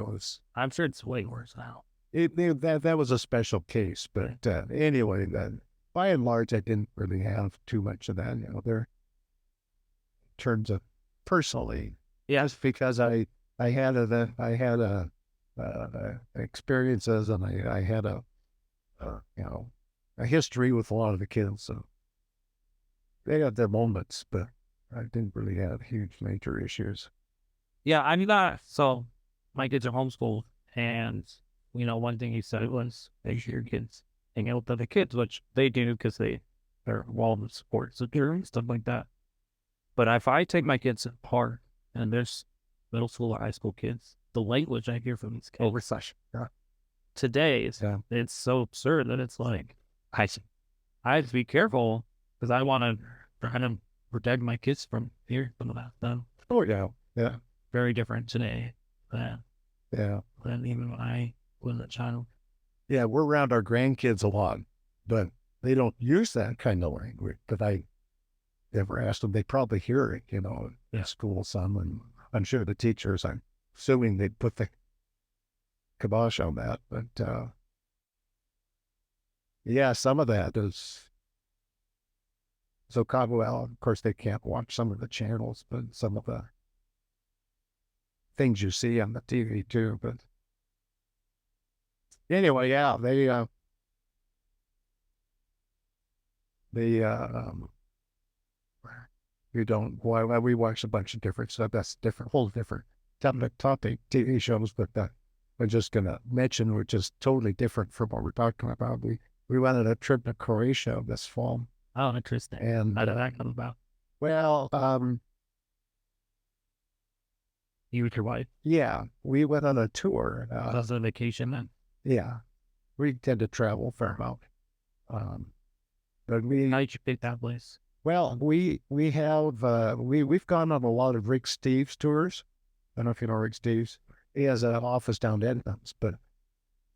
I'm sure it's way worse now. that was a special case. But anyway, then by and large, I didn't really have too much of that. There, in terms of personally, Yes. because I had experiences, and I had a history with a lot of the kids, so they had their moments, but I didn't really have huge major issues. Yeah, I mean that. So my kids are homeschooled, and one thing he said was, "Make sure your kids hang out with other kids," which they do because they're involved in sports and stuff like that. But if I take my kids apart, and there's middle school or high school kids, the language I hear from these kids Oversuch. Yeah. today is Yeah. it's so absurd that it's like I have to be careful because I want to try to protect my kids from here from that. Oh yeah. Yeah. Very different today than Yeah. even when I was a child. Yeah. We're around our grandkids a lot, but they don't use that kind of language. But I never asked them. They probably hear it, Yeah. in school some, and I'm sure the teachers, I'm assuming they put the kibosh on that. But yeah, some of that is so well, of course, they can't watch some of the channels, but some of the things you see on the TV too. But anyway, yeah, they we don't. Well, we watch a bunch of different stuff. That's different, whole different topic TV shows. But I'm just gonna mention, which is totally different from what we're talking about. We went on a trip to Croatia this fall, Oh, interesting. and How did that come about? well, You with your wife? yeah, we went on a tour. That was a vacation then. Yeah, we tend to travel fair amount. But How did you pick that place? well, we have we've gone on a lot of Rick Steves tours. I don't know if you know Rick Steves. He has an office down in Edmonds, but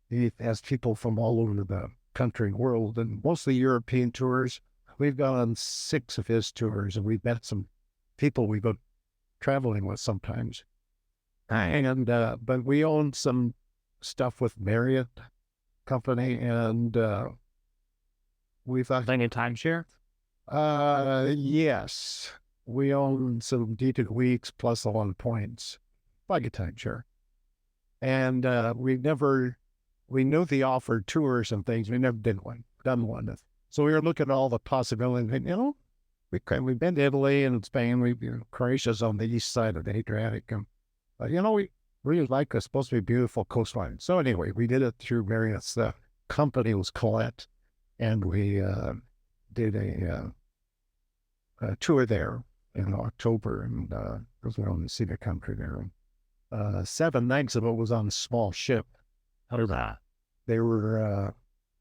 he has people from all over the country and world, and mostly European tours. We've gone on 6 of his tours, and we've met some people we've been traveling with sometimes. And but we own some stuff with Marriott Company, and we thought, Playing a timeshare? Yes. We own some decent weeks plus a lot of points. Like a timeshare. And we knew they offered tours and things. We never done one. So we were looking at all the possibilities. And, we've been to Italy and Spain. Croatia's on the east side of the Adriatic. And, we really like it's supposed to be beautiful coastline. So anyway, we did it through various, company was Colette. And we did a tour there in October. And because we only see the country there. 7 nights of it was on a small ship. How was that? They were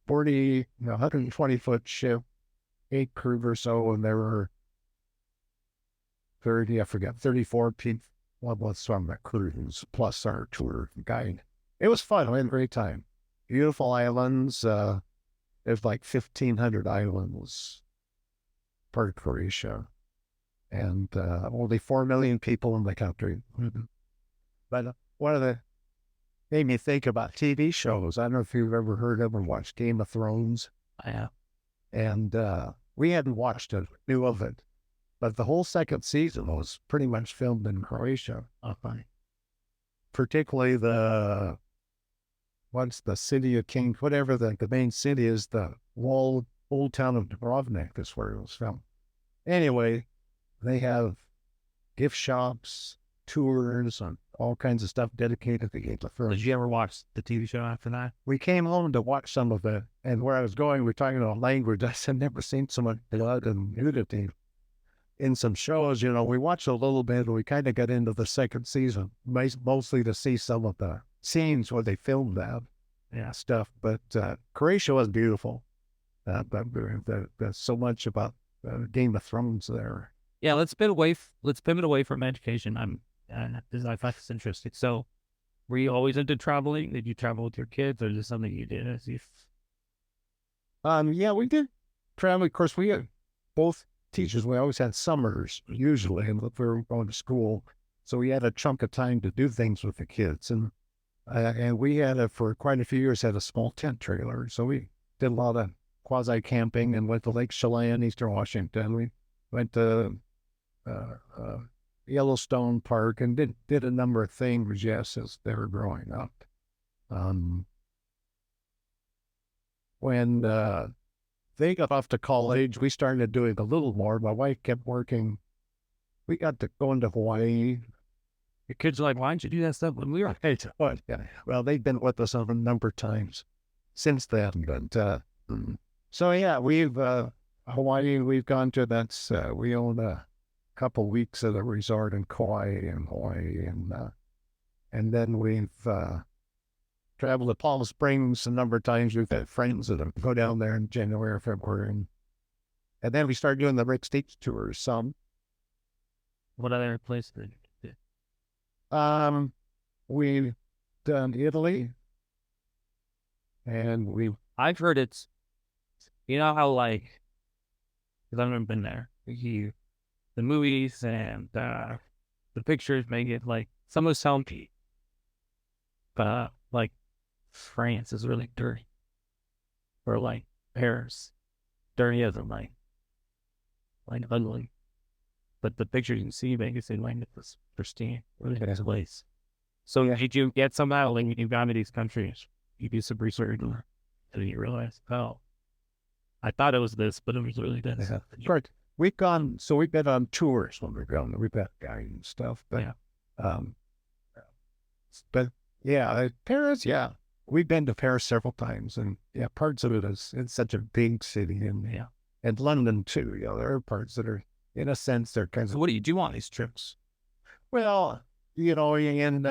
120-foot ship, 8 crew or so, and there were 30, I forget, 34 people. What was from the cruise plus our tour guide. It was fun. We had a great time. Beautiful islands. There's like 1,500 islands part of Croatia, and only 4 million people in the country. But one of the made me think about TV shows. I don't know if you've ever heard of or watched Game of Thrones. I have. And we hadn't watched it, knew of it. But the whole second season was pretty much filmed in Croatia. Okay. Particularly what's the city of King, whatever the main city is, the old town of Dubrovnik is where it was filmed. Anyway, they have gift shops, tours, and all kinds of stuff dedicated to Game of Thrones. Did you ever watch the TV show after that? We came home to watch some of it, and where I was going, we're talking about language. I said, never seen so much blood and nudity in some shows. We watched a little bit, and we kind of got into the second season, mostly to see some of the scenes where they filmed that stuff. But Croatia was beautiful. But there's so much about Game of Thrones there. Yeah, let's pivot away from education. I find this interesting. So, were you always into traveling? Did you travel with your kids, or is this something you did as youth? Yeah, we did travel. Of course, we had both teachers. We always had summers, usually, and if we were going to school. So we had a chunk of time to do things with the kids. And we had, for quite a few years, had a small tent trailer. So we did a lot of quasi-camping and went to Lake Chelan, Eastern Washington. We went to Yellowstone Park and did a number of things, yes, as they were growing up. When they got off to college, we started doing a little more. My wife kept working. We got to go into Hawaii. Your kids are like, why didn't you do that stuff when we were? Yeah. Well, they've been with us a number of times since then. But so yeah, we've Hawaii. We've gone to we own a couple weeks at a resort in Kauai in Hawaii, and then we've traveled to Palm Springs a number of times. We've had friends that go down there in January or February, and then we started doing the Rick Steeps tours. Some. What other places did you do? We've done Italy, and I've heard it's, how because I've never been there. The movies and the pictures make it like some of sound, but like France is really dirty, or like Paris, dirty as in like ugly. But the pictures you see make it seem like it's pristine, really nice place. So did you get some out when you got to these countries? You do some research, and you realize, oh, I thought it was this, but it was really this. Yeah. Right. We've been on tours when we've gone. We've got guides and stuff, but Paris, we've been to Paris several times, and parts of it it's such a big city, and London too. There are parts that are, in a sense, they're kind of. So what do you do on these trips? Well, in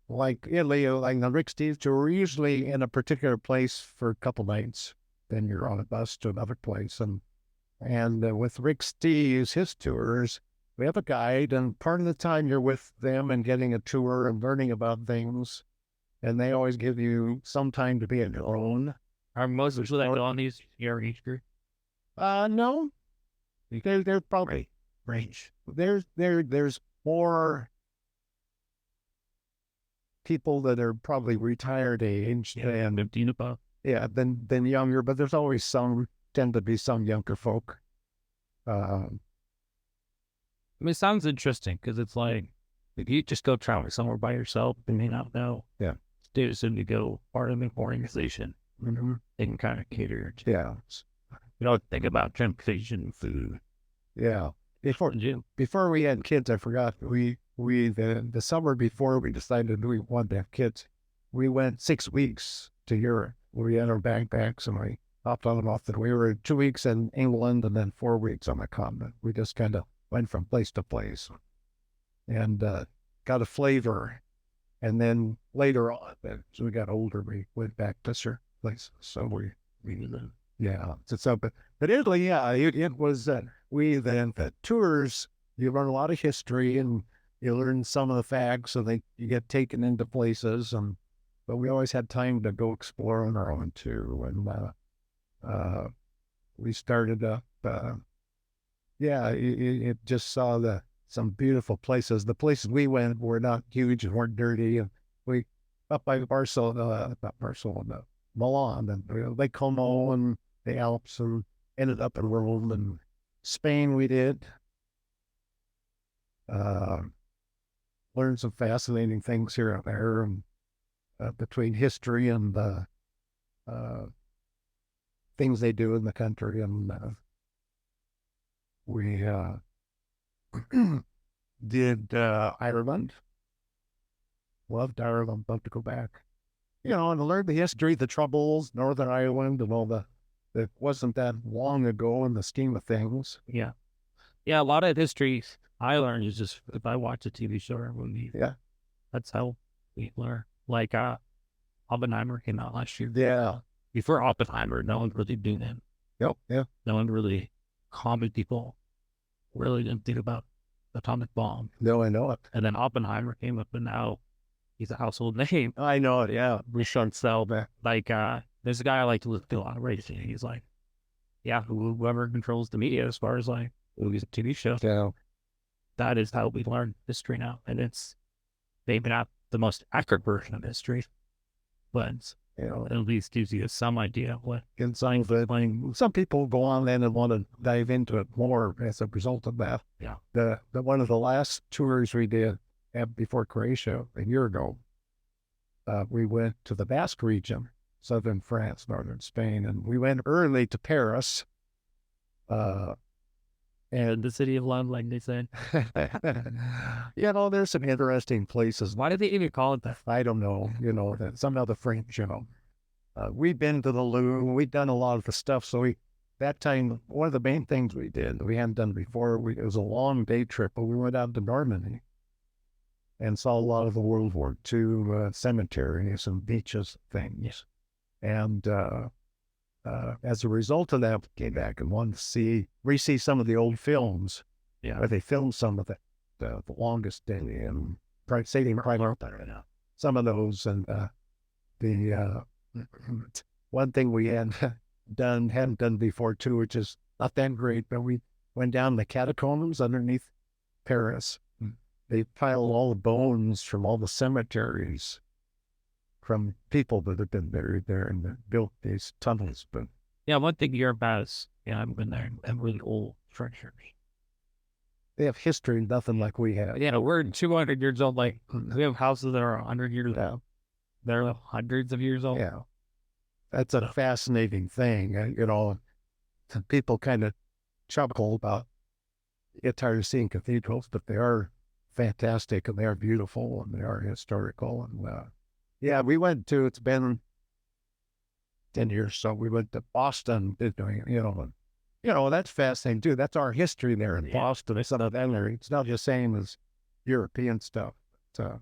like Italy, like the Rick Steves tour, we're usually in a particular place for a couple nights. Then you're on a bus to another place, and with Rick Steves, his tours, we have a guide, and part of the time you're with them and getting a tour and learning about things, and they always give you some time to be on your own. Are most of that on these your age group? No, they're probably range. There's more people that are probably retired age and 15 above. Than younger, but there's always some tend to be some younger folk. Uh, I mean, it sounds interesting because it's like if you just go travel somewhere by yourself, you may not know. Yeah. Stay as soon to go part of an organization. mhm. They can kind of cater to. Yeah. You know, think about transportation, food. Yeah. Before Gym. before we had kids, I forgot the summer before we decided we wanted to have kids, we went 6 weeks to Europe. We had our backpacks and we hopped on and off. And we were 2 weeks in England and then 4 weeks on the continent. We just kind of went from place to place and got a flavor. And then later on, as we got older, we went back to certain places. So yeah. But Italy, yeah, it was, the tours, you learn a lot of history and you learn some of the facts and you get taken into places. But we always had time to go explore on our own too. And we started up, it just saw some beautiful places. The places we went were not huge and weren't dirty. And we, up by not Barcelona, Milan and Lake Como and the Alps, and ended up in Rome and Spain. We did learn some fascinating things here and there, and between history and things they do in the country. And we did Ireland. Loved Ireland. Love to go back. And to learn the history, the Troubles, Northern Ireland, and all that wasn't that long ago in the scheme of things. Yeah. Yeah, a lot of history I learned is just if I watch a TV show or movie. Yeah. That's how we learn. Like Oppenheimer came out last year. Yeah. Before Oppenheimer, no one really knew him. Yep. Yeah. No one really, common people really didn't think about the atomic bomb. No, I know it. And then Oppenheimer came up and now he's a household name. I know it, yeah. So like there's a guy I like to listen to a lot of radio. He's like, yeah, whoever controls the media as far as like movies and TV shows. Yeah. That is how we learn history now. And it's maybe not the most accurate version of history, but it at least gives you some idea of what inside the playing. Some people go on then and want to dive into it more as a result of that. Yeah. The one of the last tours we did before Croatia a year ago, we went to the Basque region, southern France, northern Spain, and we went early to Paris. And the city of love, like they said. There's some interesting places. Why did they even call it that? I don't know. Somehow the French, we've been to the Louvre. We've done a lot of the stuff. So that time, one of the main things we did, we hadn't done before, it was a long day trip, but we went out to Normandy and saw a lot of the World War II cemeteries and beaches things. Yes. And as a result of that, we came back and wanted to re-see some of the old films. Yeah. Where they filmed some of the longest day and Saving Private Ryan. Some of those. And the one thing we hadn't done before too, which is not that great, but we went down the catacombs underneath Paris. They piled all the bones from all the cemeteries from people that have been buried there and built these tunnels. But yeah, one thing Europe has, I've been there, and really old structures. They have history, nothing like we have. Yeah, we're 200 years old. Like we have houses that are 100 years old. They're hundreds of years old. Yeah, that's a fascinating thing. People kind of chuckle about get tired of seeing cathedrals, but they are fantastic and they are beautiful and they are historical. And we went to, it's been 10 years, so we went to Boston, that's fascinating too. That's our history there in Boston. It's not just same as European stuff. So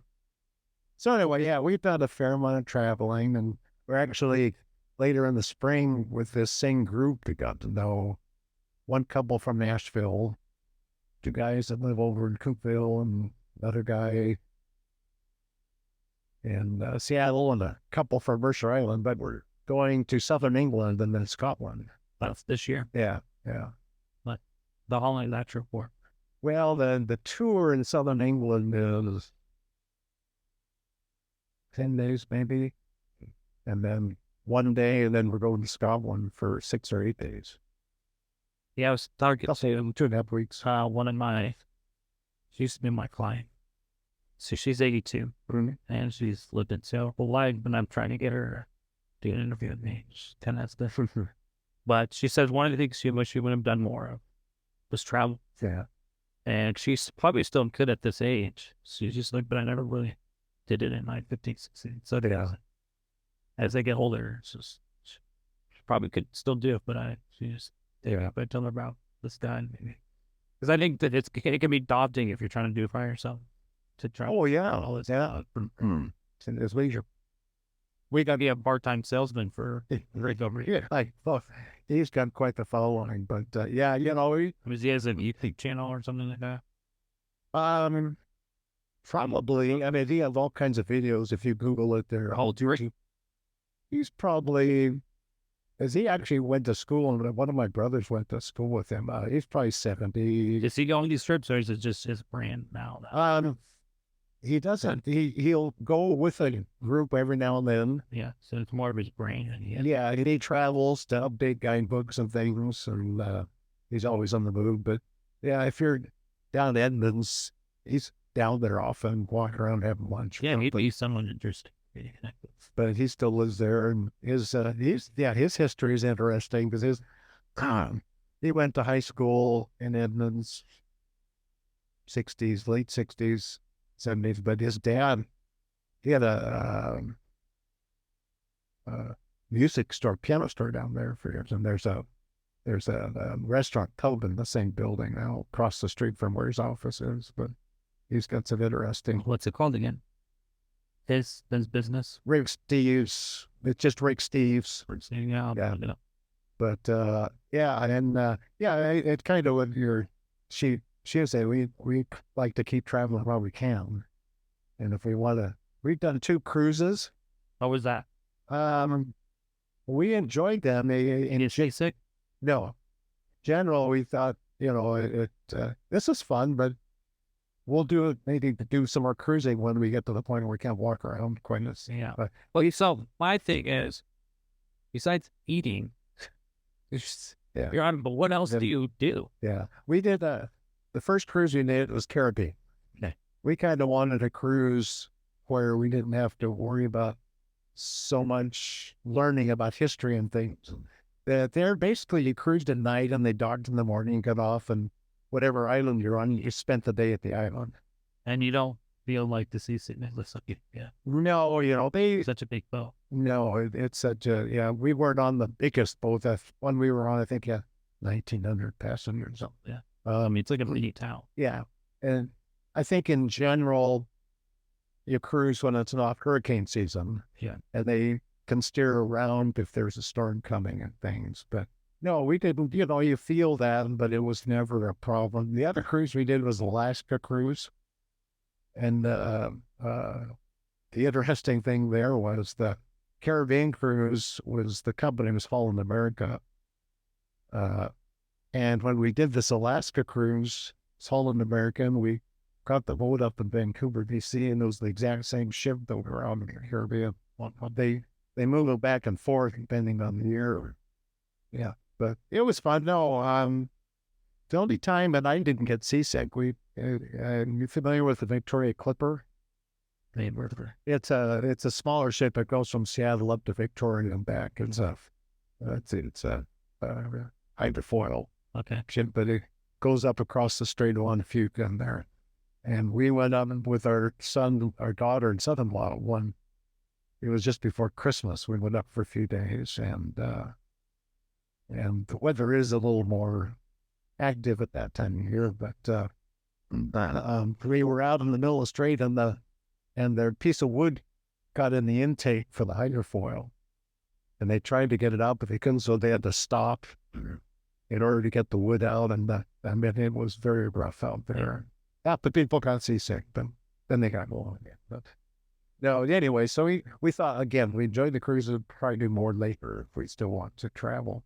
anyway, we've done a fair amount of traveling, and we're actually later in the spring with this same group we got to know one couple from Nashville, two guys that live over in Cookville, and another guy in Seattle, and a couple from Mercer Island, but we're going to southern England and then Scotland. That's this year. Yeah. But how long is that trip for? Well, the tour in southern England is 10 days maybe, and then one day, and then we're going to Scotland for 6 or 8 days. Yeah, I was talking Couple, to 2.5 weeks. one of my, she used to be my client. So she's 82 and she's lived in so whole life, and I'm trying to get her to do an interview with me. She's 10 out of different. But she says one of the things she wish she would have done more of was travel. Yeah. And she's probably still good at this age. She's just like, but I never really did it in my 15, 16. So Yeah. as they get older, it's just, she probably could still do it, but she just, yeah, but tell her about this guy. Because I think that it can be daunting if you're trying to do it by yourself to travel. Oh, yeah. Yeah. It's leisure. We got to be a part-time salesman for Rick over here. Well, he's got quite the following, but yeah, he has a YouTube channel or something like that. Probably. I mean, he has all kinds of videos. If you Google it, there. How old is he? He's probably, as he actually went to school, and one of my brothers went to school with him. He's probably 70. Is he going these trips, or is it just his brand now? He doesn't. He'll go with a group every now and then. Yeah, so it's more of his brain. Yeah, he travels to update guidebooks and things, and he's always on the move. But yeah, if you're down in Edmonds, he's down there often, walking around having lunch. Yeah, he's someone interesting. But he still lives there, and his history is interesting because he went to high school in Edmonds, late 60s. 70s, but his dad, he had a music store, piano store down there for years, and there's a restaurant pub in the same building now, across the street from where his office is. But he's got some interesting. What's it called again? His business. Rick Steves. It's just Rick Steves. Yeah. But yeah, and it kind of when She would say, we like to keep traveling while we can. And if we want to, we've done 2 cruises. What was that? We enjoyed them. Is she sick? No. General, we thought, this is fun, but we'll maybe do some more cruising when we get to the point where we can't walk around quite as. Yeah. Well, so my thing is, besides eating, you're on, but what else do you do? Yeah. We did the first cruise we did was Caribbean. Okay. We kind of wanted a cruise where we didn't have to worry about so much learning about history and things. There, basically, you cruised at night and they docked in the morning, got off, and whatever island you're on, you spent the day at the island. And you don't feel like the seasickness. Yeah. No, such a big boat. No, it's such a, we weren't on the biggest boat. That one we were on, I think, 1,900 passengers. Yeah. It's like a mini town. Yeah. And I think in general, you cruise when it's not hurricane season. Yeah. And they can steer around if there's a storm coming and things. But no, we didn't, you feel that, but it was never a problem. The other cruise we did was Alaska cruise. And the interesting thing there was the Caribbean cruise the company was Holland America. And when we did this Alaska cruise, it's Holland American, we got the boat up in Vancouver, BC, and it was the exact same ship that we were on in the Caribbean. They move it back and forth depending on the year. Yeah, but it was fun. No, the only time that I didn't get seasick, you familiar with the Victoria Clipper? It's a smaller ship that goes from Seattle up to Victoria and back. It's a hydrofoil. Okay. Ship, but it goes up across the Strait of Juan Fuca in there. And we went up with our daughter and son-in-law it was just before Christmas. We went up for a few days, and the weather is a little more active at that time of year. But we were out in the middle of the strait, and their piece of wood got in the intake for the hydrofoil, and they tried to get it out, but they couldn't, so they had to stop in order to get the wood out. And it was very rough out there. Yeah, but people got seasick, but then they got going again. But no, anyway, so we thought, again, we enjoyed the cruise and probably do more later if we still want to travel.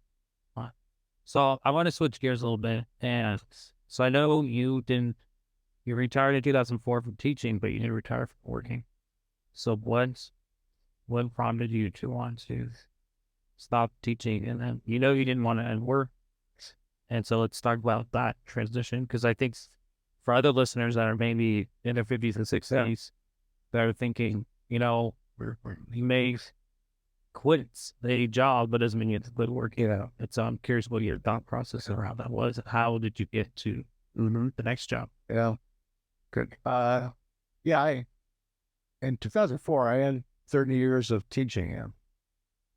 So I want to switch gears a little bit. And so I know you retired in 2004 from teaching, but you didn't retire from working. So what prompted you to want to stop teaching, and then you didn't want to end work. And so let's talk about that transition, because I think for other listeners that are maybe in their 50s and 60s that are thinking, you may quit a job, but doesn't mean you have to quit work. And so I'm curious what your thought process around that was. How did you get to the next job? Yeah. Good. Yeah, in 2004, I had 30 years of teaching him.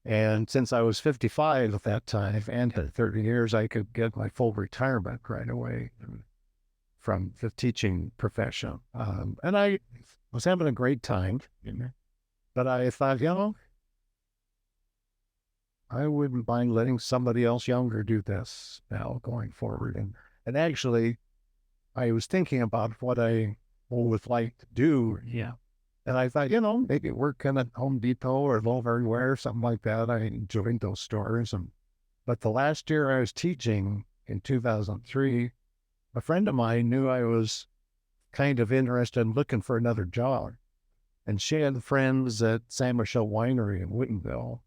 And since I was 55 at that time and had 30 years, I could get my full retirement right away from the teaching profession. And I was having a great time, but I thought, I wouldn't mind letting somebody else younger do this now going forward. And actually, I was thinking about what I would like to do. Yeah. And I thought, maybe working at Home Depot or Low Hardware, something like that. I enjoyed those stores. But the last year I was teaching in 2003, a friend of mine knew I was kind of interested in looking for another job. And she had friends at San Michelle Winery in Whittenville.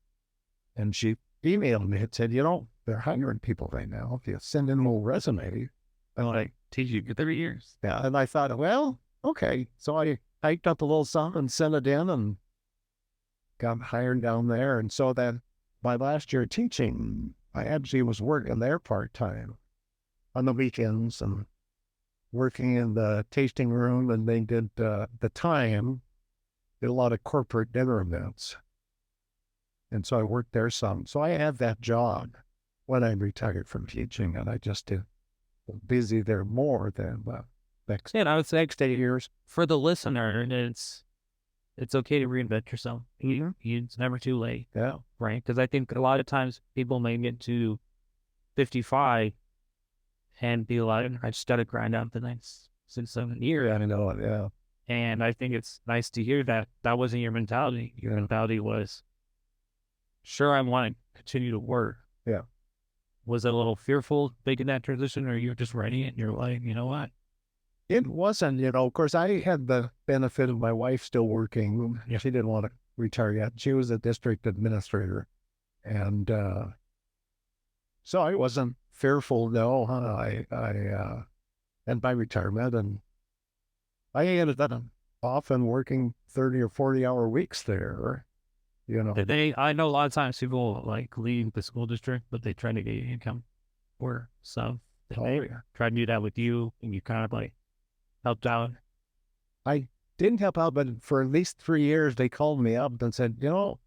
And she emailed me and said, they're hiring people right now. If you send in a little resume. I'm like, teach you 30 years. Yeah. And I thought, well, okay. So I typed up a little something and sent it in and got hired down there. And so then my last year teaching, I actually was working there part-time on the weekends and working in the tasting room. And they did, did a lot of corporate dinner events. And so I worked there some. So I had that job when I retired from teaching, and I just did busy there more than next. And I would say next 8 years. For the listener, it's okay to reinvent yourself. It's never too late. Yeah. Right? Because I think a lot of times people may get to 55 and be like, I just got to grind out the next 6-7 years. I know it. Yeah. And I think it's nice to hear that wasn't your mentality. Your mentality was, sure, I want to continue to work. Yeah. Was it a little fearful making that transition, or you're just writing it and you're like, you know what? It wasn't, of course, I had the benefit of my wife still working. Yeah. She didn't want to retire yet. She was a district administrator. And so I wasn't fearful, no. I and by retirement, and I ended up often working 30 or 40-hour weeks there. I know a lot of times people like leave the school district, but they try to get income or some. They try to do that with you, and you kind of like helped out. I didn't help out, but for at least 3 years, they called me up and said,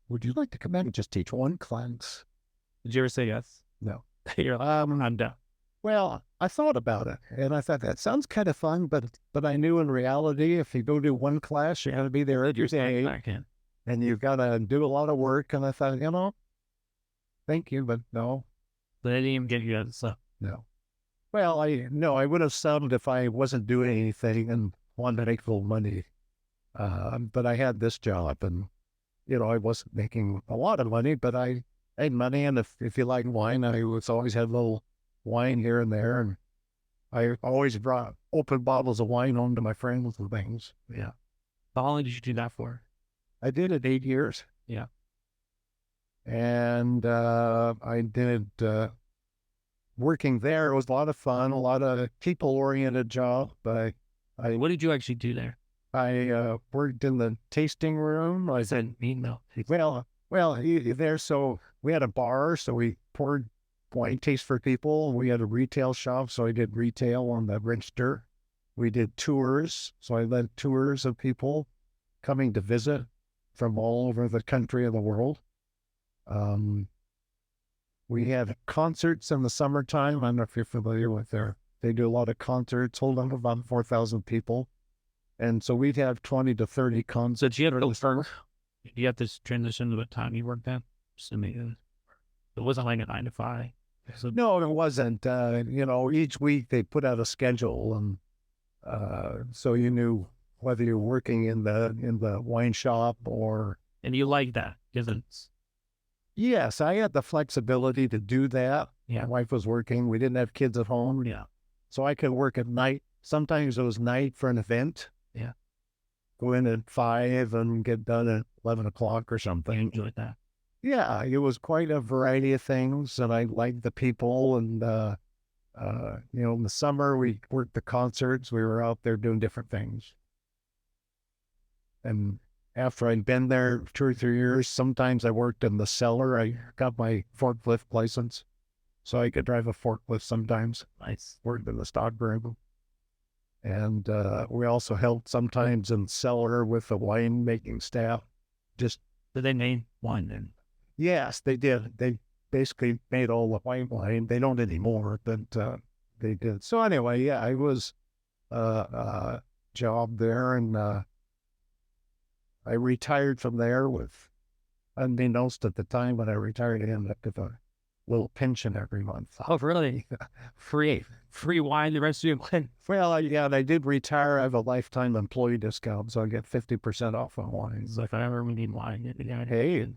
would you like to come in and just teach one class? Did you ever say yes? No. You're like, I'm done. Well, I thought about it, and I thought that sounds kind of fun, but I knew in reality, if you go do one class, you got to be there at your day, and you've got to do a lot of work. And I thought, thank you, but no. But they didn't even get you that stuff. No. Well, I would have subbed if I wasn't doing anything and wanted to make full money. But I had this job, and I wasn't making a lot of money, but I made money. And if you like wine, I always had a little wine here and there, and I always brought open bottles of wine home to my friends and things. Yeah. How long did you do that for? I did it 8 years. Yeah. And I did working there. It was a lot of fun, a lot of people-oriented job. But what did you actually do there? I worked in the tasting room. I said, no. Well, there. So we had a bar, so we poured wine taste for people. We had a retail shop, so I did retail on the register. We did tours, so I led tours of people coming to visit from all over the country and the world. We had concerts in the summertime. I don't know if you're familiar with they do a lot of concerts, hold on about 4,000 people. And so we'd have 20 to 30 concerts. So did you have this transition to what time you worked at? It wasn't like a 9 to 5. So, no, it wasn't. Each week they put out a schedule, and so you knew whether you're working in the wine shop or. And you like that, because yes, I had the flexibility to do that. Yeah. My wife was working. We didn't have kids at home. Yeah. So I could work at night. Sometimes it was night for an event. Yeah. Go in at 5 and get done at 11 o'clock or something. I enjoyed that. Yeah, it was quite a variety of things, and I liked the people. And in the summer we worked the concerts. We were out there doing different things. And after I'd been there 2 or 3 years, sometimes I worked in the cellar. I got my forklift license, so I could drive a forklift sometimes. Nice. Worked in the stock room. And we also helped sometimes in cellar with the wine making staff. Just Did they name wine then? Yes, they did. They basically made all the white wine. They don't anymore, but they did. So anyway, yeah, I was job there, and I retired from there with, unbeknownst at the time when I retired, I ended up with a little pension every month. Oh, really? Free wine the rest of your life? Well, yeah, and I did retire. I have a lifetime employee discount, so I get 50% off on wine. It's like, if I ever need wine, Hey,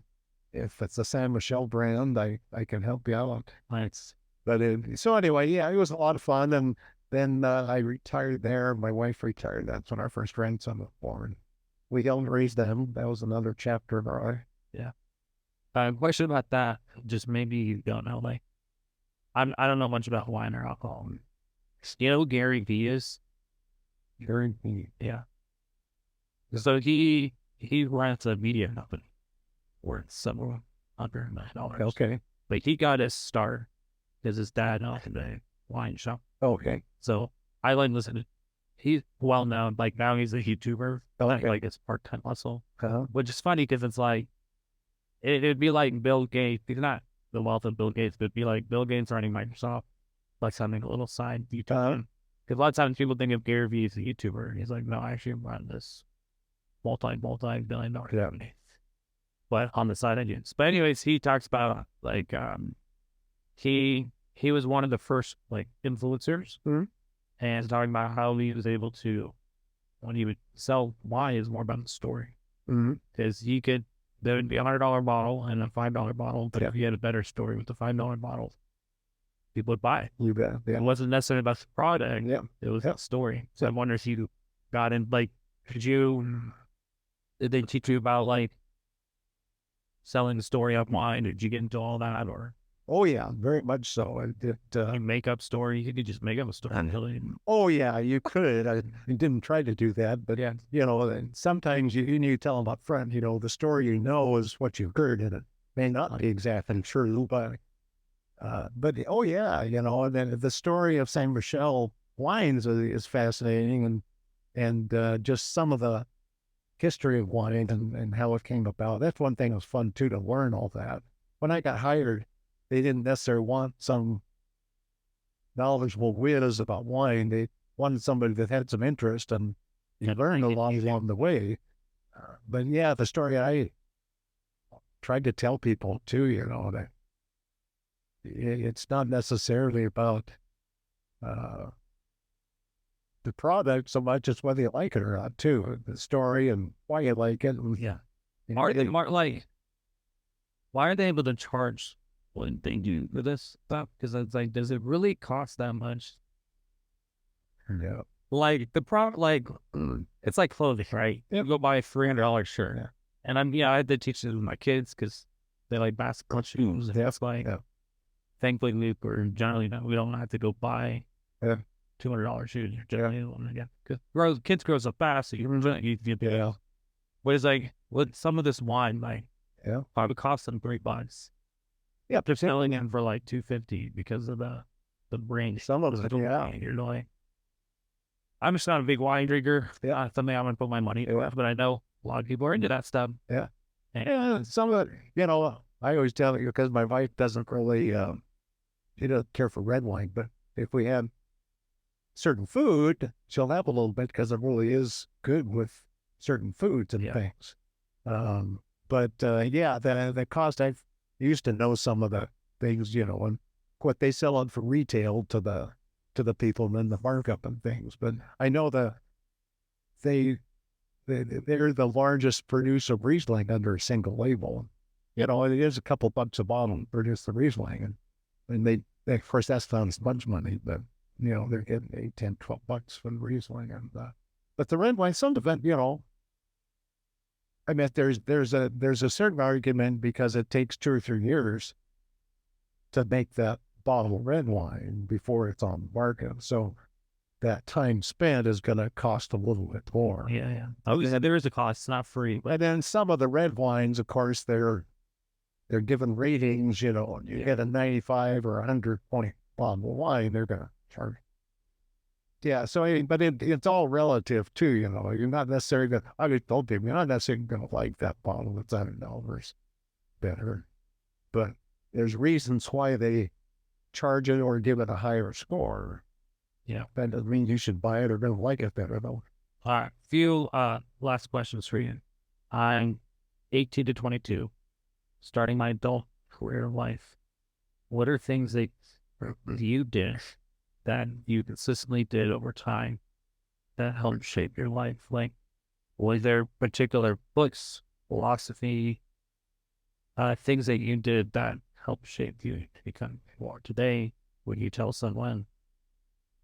if it's a San Michelle brand, I can help you out. Nice. But so anyway, yeah, it was a lot of fun. And then I retired there. My wife retired. That's when our first grandson was born. We helped raise them. That was another chapter of our life. Yeah. Question about that. Just maybe you don't know. Like, I don't know much about wine or alcohol. You know who Gary Vee is? Gary Vee. Yeah. So he runs a media company worth several $100 million. Okay. But he got his start because his dad owned a wine shop. Okay. So I like listening. He's well known. Like now he's a YouTuber. Okay. Like it's part-time hustle. Uh-huh. Which is funny because it's like it'd be like Bill Gates. He's not the wealth of Bill Gates, but it'd be like Bill Gates running Microsoft, like something a little side YouTube. Because a lot of times people think of Gary Vee as a YouTuber, and he's like, no, I actually run this multi-billion-dollar company. But on the side I do. But anyways, he talks about like he was one of the first like influencers, and talking about how he was able to, when he would sell wine, is more about the story. Because there would be $100 bottle and a $5 bottle, but if he had a better story with the $5 bottle, people would buy it. You bet. Yeah. It wasn't necessarily about the product. Yeah. It was the story. So I wonder if you got in, like, did they teach you about like selling the story of wine? Did you get into all that, or? Oh yeah, very much so. I did. Make up story. You could just make up a story. Oh yeah, you could. I didn't try to do that, but Yeah. sometimes you need to tell them up front. The story is what you heard, and it may not be exactly true, but oh yeah, and then the story of Saint Michel wines is fascinating, and just some of the history of wine and how it came about. That's one thing that was fun too, to learn all that. When I got hired, they didn't necessarily want some knowledgeable whiz about wine. They wanted somebody that had some interest and learned a lot along the way. But yeah, the story I tried to tell people too, that it's not necessarily about the product so much as whether you like it or not too. The story and why you like it. Yeah. Why are they able to charge what they do for this stuff? Because it's like, does it really cost that much? Yeah. Like the product, like it's like clothing, right? You go buy a $300 shirt, and I had to teach this with my kids because they like basketball shoes. And that's like, thankfully, we don't have to go buy $200 shoes. Because kids grow up fast, so you But it's like, what some of this wine, like, probably cost them $3. Yeah, they're selling them for like $250 because of the brand. Some of them, You're like, I'm just not a big wine drinker. Yeah, something I'm gonna put my money into, but I know a lot of people are into that stuff. Yeah, some of it, I always tell you because my wife doesn't really, she doesn't care for red wine, but if we have certain food, she'll have a little bit because it really is good with certain foods and things. But the cost, I used to know some of the things, and what they sell on for retail to the people and then the markup and things. But I know they're the largest producer of Riesling under a single label. It is a couple bucks a bottle to produce the Riesling. And they of course, that's not as much money, but, they're getting $8, $10, $12 for the Riesling. And, but the red wine, some of it, I mean, there's a certain argument because it takes 2 or 3 years to make that bottle of red wine before it's on the market. So that time spent is going to cost a little bit more. Yeah, yeah. Oh, yeah, there is a cost. It's not free. And then some of the red wines, of course, they're given ratings. You know, you get a 95 or 100 point bottle of wine, they're going to charge. Yeah, so but it's all relative too. You know, you're not necessarily going. I just told people you're not necessarily going to like that bottle that's $100 better, but there's reasons why they charge it or give it a higher score. Yeah. That doesn't mean you should buy it or don't like it better though. All right. Few last questions for you. I'm 18 to 22, starting my adult career life. What are things that you did that you consistently did over time that helped shape your life? Like, was there particular books, philosophy, things that you did that helped shape you to become who you are today? Would you tell someone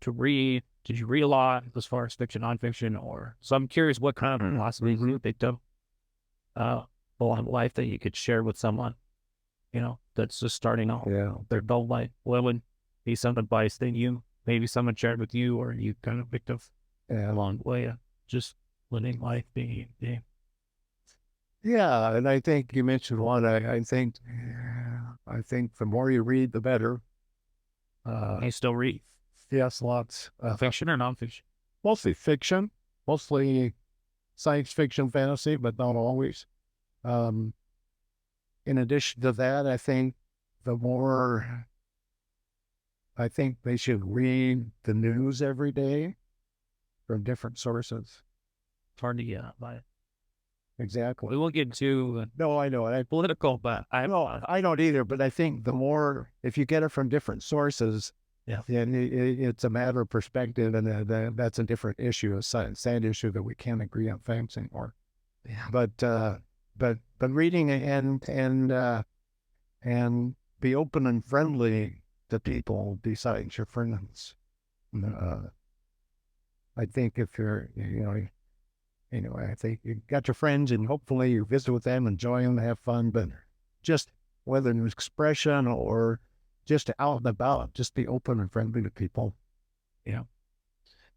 to read? Did you read a lot as far as fiction, nonfiction, or so? I'm curious what kind of philosophy you picked up along life that you could share with someone, you know, that's just starting out their adult life. What would be some advice that you maybe someone shared with you, or you kind of picked up along the way of just living life, being. Yeah, and I think you mentioned one. I think the more you read, the better. I still read Yes, lots. fiction or nonfiction. Mostly fiction, mostly science fiction, fantasy, but not always. In addition to that, I think they should read the news every day from different sources. It's hard to get by it. Exactly. We won't get into No, I know it. political, but I don't either. But I think the more, if you get it from different sources, then it's a matter of perspective, and that's a different issue, a sad issue that we can't agree on facts anymore. Yeah. But reading and be open and friendly to people besides your friends. I think if you're, I think you got your friends and hopefully you visit with them, enjoy them, have fun, but just whether an expression or just out and about, just be open and friendly to people. Yeah.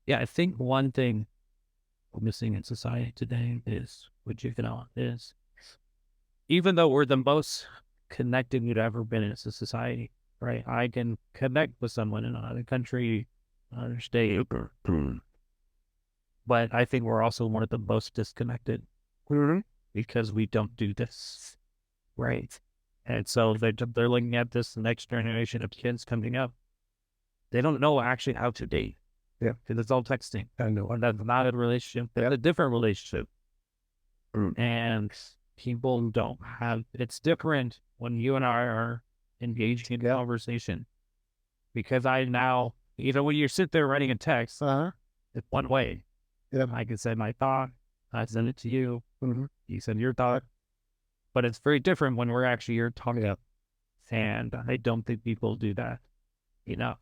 Yeah. I think one thing we're missing in society today is, is even though we're the most connected we've ever been as a society, right? I can connect with someone in another country, another state, but I think we're also one of the most disconnected because we don't do this, right? And so they're looking at this next generation of kids coming up. They don't know actually how to date. Yeah. Because it's all texting. I know. Or that's not a relationship. They have a different relationship. And people don't have, it's different when you and I are engaged in conversation. Because I now, when you sit there writing a text, it's one way. Yeah. I can send my thought, I send it to you, you send your thought. But it's very different when we're actually here talking up. And I don't think people do that enough.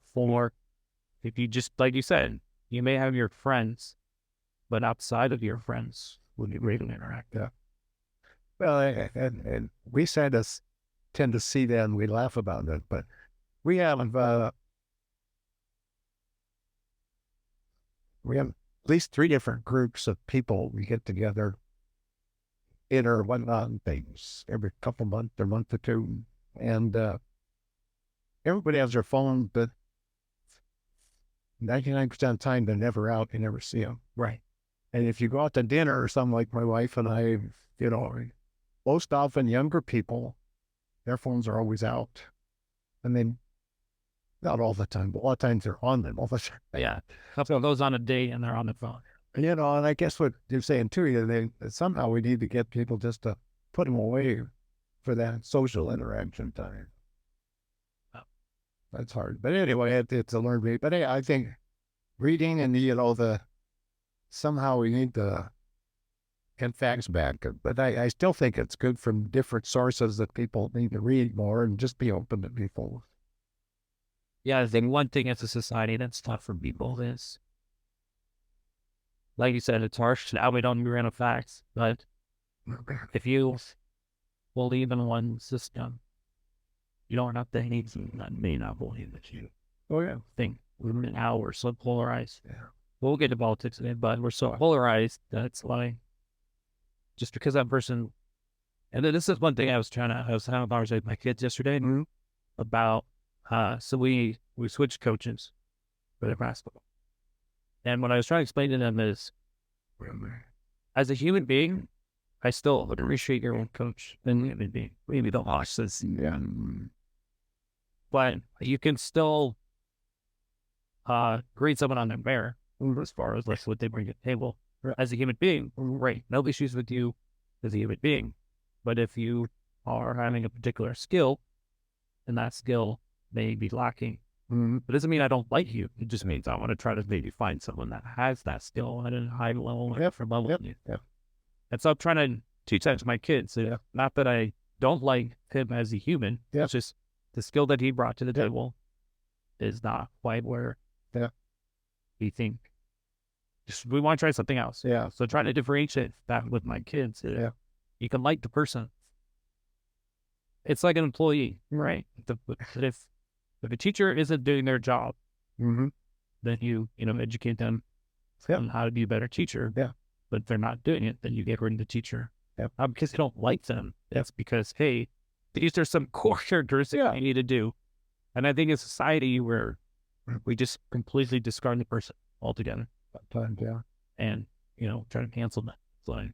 If you just, like you said, you may have your friends, but outside of your friends, would you really interact? Yeah. Well, and we tend to see that and we laugh about it, but we have at least 3 different groups of people we get together in or whatnot and things every couple months or month or two. And everybody has their phone, but 99% of the time they're never out. You never see them. Right. And if you go out to dinner or something like my wife and I, most often younger people, their phones are always out. And then, not all the time, but a lot of times they're on them all the time. Yeah. Couple goes on a date and they're on the phone. And I guess what you're saying too, somehow we need to get people just to put them away for that social interaction time. That's hard. But anyway, it's a learned rate. But I think reading and, somehow we need to get facts back. But I still think it's good from different sources that people need to read more and just be open to people. Yeah, I think one thing as a society that's tough for people is, like you said, it's harsh. Now we don't agree on the facts, but if you believe in one system, you don't have to hate someone that may not believe that you Oh yeah. think. Now we're so polarized. Yeah. We'll get to politics today, but we're so polarized that it's like just because that person. And then this is one thing I was having a conversation with my kids yesterday about. So we switched coaches for the basketball, and what I was trying to explain to them is, as a human being, I still would appreciate your own coach than human being. Maybe the losses, Yeah. but you can still grade someone on their merit as far as like what they bring to the table. As a human being, right? No issues with you as a human being, but if you are having a particular skill, and that skill may be lacking, it doesn't mean I don't like you. It just means I want to try to maybe find someone that has that skill at a high level, from level. And so I'm trying to teach that to my kids. Not that I don't like him as a human. It's just the skill that he brought to the table is not quite where we think. Just we want to try something else. So trying to differentiate that with my kids. You can like the person. It's like an employee, right? If a teacher isn't doing their job, then you educate them on how to be a better teacher. But if they're not doing it, then you get rid of the teacher. Not because you don't like them. That's because, hey, these are some core characteristics you need to do. And I think in society where we just completely discard the person altogether. And, try to cancel them. So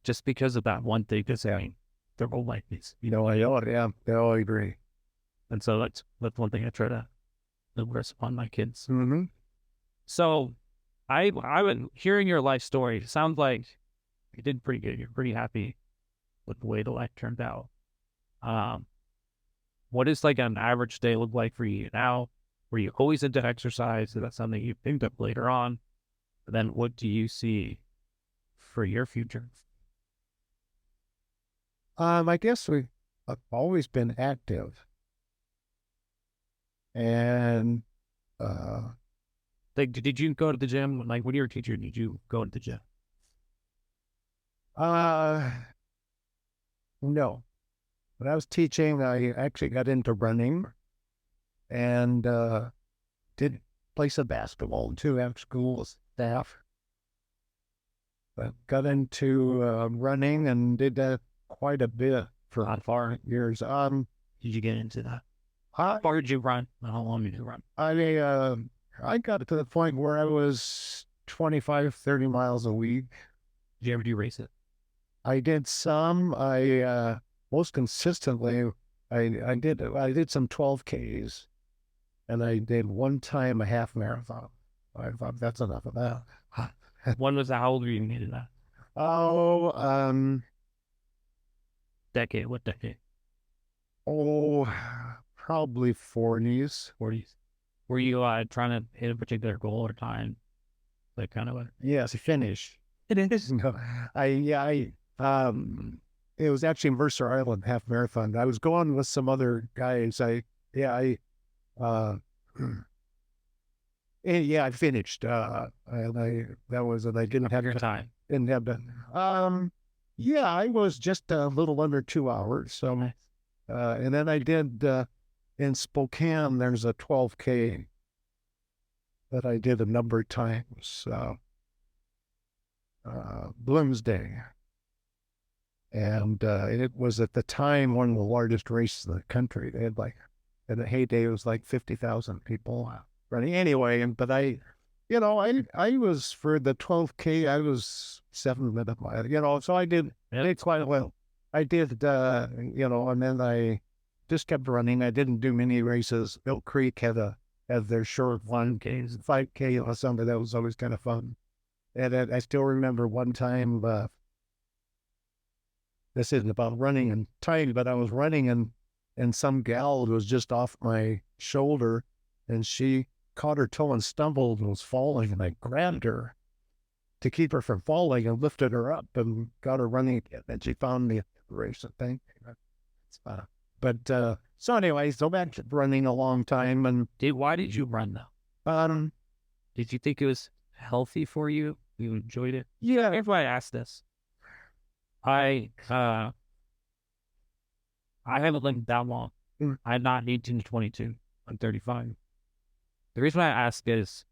just because of that one thing, because their whole life is, I agree. and so that's one thing I try to impress upon my kids. So I've been hearing your life story. It sounds like you did pretty good. You're pretty happy with the way the life turned out. What does like an average day look like for you now? Were you always into exercise? Is that something you picked up later on? And then what do you see for your future? I guess I've always been active. And Like, did you go to the gym? Like, when you were a teacher, did you go to the gym? no. When I was teaching, I actually got into running and did play some basketball too after school staff. But got into running and did that quite a bit for How far years. did you get into that? How far did you run? How long did you run? I got to the point where I was 25, 30 miles a week. Did you ever do races? I did some. Most consistently, I did some 12Ks, and I did one time a half marathon. I thought that's enough of that. When was that? How old were you when you did that? Decade? What decade? Probably 40s. 40s. Were you trying to hit a particular goal or time? Like kind of a... Yes, finish. It is. No, it was actually Mercer Island half marathon. I was going with some other guys. I finished. And I didn't have your time. Didn't have to. I was just a little under 2 hours. So, Nice. And then I did in Spokane. There's a 12K that I did a number of times. Bloomsday. And it was at the time one of the largest races in the country. They had in the heyday, it was like 50,000 people running. Anyway, but I was for the 12K, I was 7 minute mile, so I did quite well. I did, and then I just kept running. I didn't do many races. Milk Creek had their short 1Ks, 5K or something. That was always kind of fun. And I still remember one time, this isn't about running and time, but I was running and some gal was just off my shoulder and she caught her toe and stumbled and was falling, and I grabbed her to keep her from falling and lifted her up and got her running again. And she found me at the race, I think. So anyway, so back to running a long time. And Why did you run though? Did you think it was healthy for you? You enjoyed it? Yeah. Here's why I asked this. I I haven't lived that long. Mm. I'm not 18 to 22. I'm 35. The reason why I ask is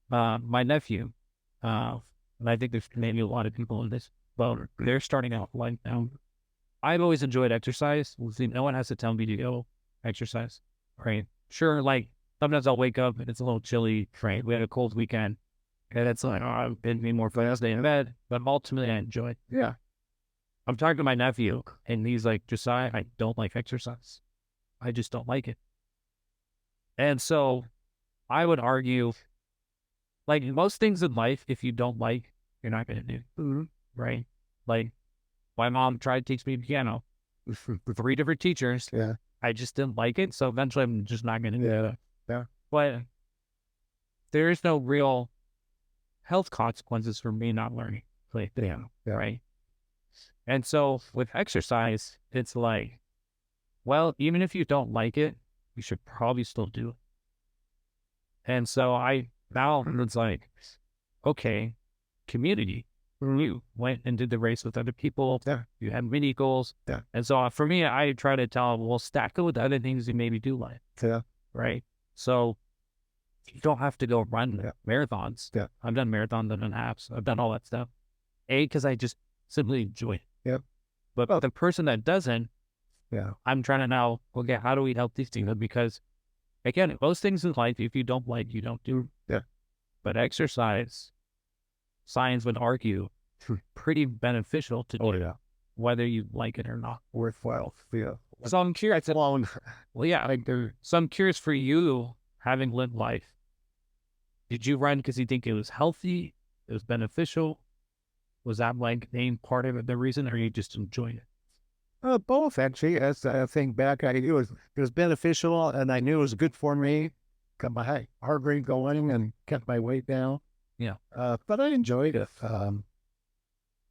my nephew, and I think there's maybe a lot of people in this boat. They're starting out life now. I've always enjoyed exercise. See, no one has to tell me to go exercise. Right? Sure, like sometimes I'll wake up and it's a little chilly. Right? We had a cold weekend, and it's like, oh, I've been being more fun stay in bed. But ultimately, I enjoy it. Yeah. I'm talking to my nephew, and he's like, Josiah, I don't like exercise. I just don't like it. And so I would argue, like most things in life, if you don't like, you're not going to do, Mhm. right? Like my mom tried to teach me piano with 3 different teachers. Yeah. I just didn't like it. So eventually I'm just not going to do it. Yeah. Yeah. But there is no real health consequences for me not learning to play piano, Yeah. right? And so with exercise, it's like, well, even if you don't like it, you should probably still do it. And so now it's like, okay, community. You went and did the race with other people. Yeah. You had mini goals. Yeah. And so for me, I try to tell them, well, stack it with other things you maybe do like, Yeah. right? So you don't have to go run marathons. Yeah. I've done marathons, I've done halves, I've done all that stuff. Because I just simply enjoy it. Yep. But the person that doesn't, Yeah. I'm trying to now, okay, how do we help these things? Because again, most things in life, if you don't like, you don't do. Yeah. But exercise, science would argue, pretty beneficial to do, Yeah. whether you like it or not. Worthwhile. Yeah. So I'm curious. Long. Well, yeah. So I'm curious for you, having lived life, did you run because you think it was healthy, it was beneficial? Was that like the main part of it, the reason, or you just enjoyed it? Both actually. As I think back, it was beneficial, and I knew it was good for me. Got my heart rate going and kept my weight down. Yeah. But I enjoyed it.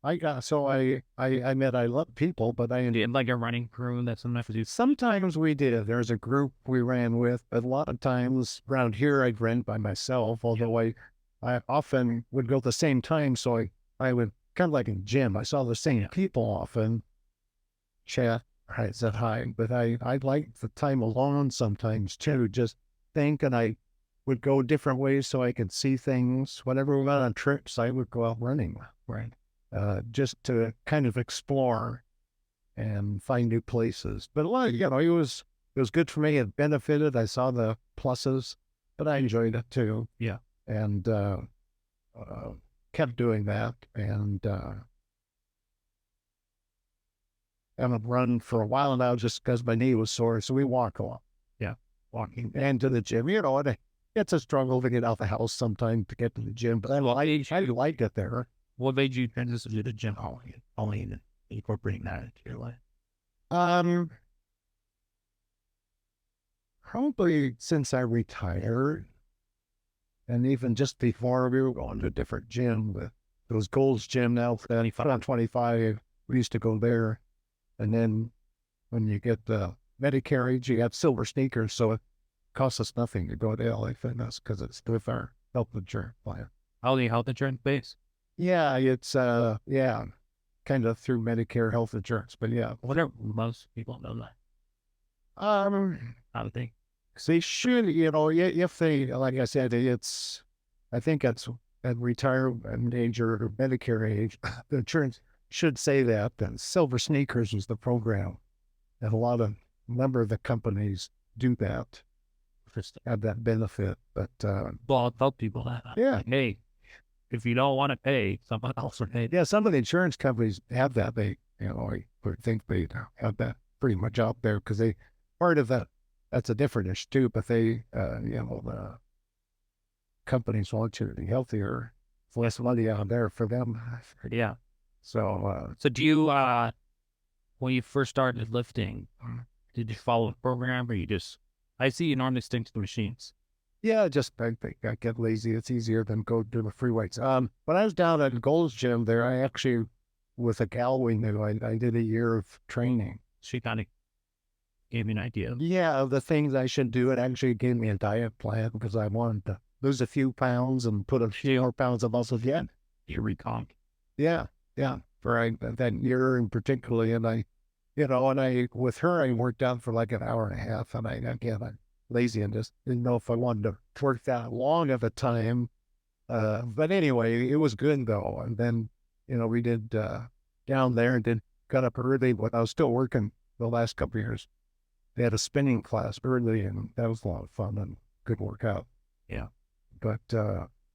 I love people, but I Did like a running crew that's enough to do. sometimes we did. There's a group we ran with, but a lot of times around here I'd ran by myself. Although I often would go at the same time, so I would kind of like in gym. I saw the same people often. Chat, I said hi, but I like the time alone sometimes too. Just think, and I would go different ways so I could see things. Whenever we went on trips, I would go out running, Right. just to kind of explore and find new places. But it was good for me. It benefited. I saw the pluses, but I enjoyed it too. Yeah. And kept doing that, and haven't run for a while now just because my knee was sore. So we walk a lot. Yeah. Walking and to the gym. It's a struggle to get out the house sometimes to get to the gym, but I like it there. What made you transition to the gym? Only incorporating that into your life. Probably since I retired, and even just before, we were going to a different gym. With those Gold's Gym now, 25, we used to go there. And then when you get the Medicare age, you have silver sneakers, so it costs us nothing to go to LA Fitness because it's with our health insurance plan. Only health insurance base? Yeah, it's kind of through Medicare health insurance, but yeah. Whatever, most people know that. I don't think. They should, if they, like I said, I think it's at retirement age or Medicare age, the insurance should say that. And Silver Sneakers is the program. And a number of the companies do that, have that benefit. But, I'll tell people that. Yeah. Hey, if you don't want to pay, someone else will pay. Yeah, some of the insurance companies have that. I think they have that pretty much out there because part of that, that's a different issue too, but the companies want you to be healthier, less money out there for them. Yeah. So do you, when you first started lifting, did you follow a program or I see you normally stick to the machines. Yeah, I think I get lazy. It's easier than go do the free weights. When I was down at Gold's Gym there, I actually, with a gal we knew, I did a year of training. She kind of gave me an idea. Yeah, of the things I should do. It actually gave me a diet plan because I wanted to lose a few pounds and put a few more pounds of muscle again. You recon. Yeah. for that year in particularly. And with her, I worked out for like an hour and a half. And I'm lazy and just didn't know if I wanted to work that long of a time. But anyway, it was good though. And then, we did, down there and got up early when I was still working the last couple of years. They had a spinning class early and that was a lot of fun and good workout. Yeah. But,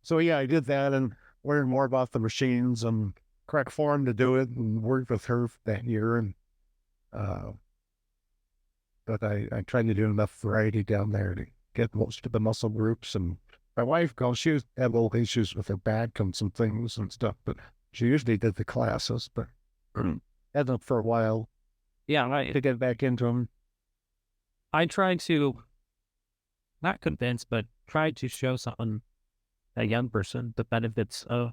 so yeah, I did that and learned more about the machines and crack form to do it and worked with her that year. And, but I tried to do enough variety down there to get most of the muscle groups. And my wife, she had little issues with her back and some things and stuff, but she usually did the classes, but had them for a while Yeah. to get back into them. I try to not convince, but try to show someone, a young person, the benefits of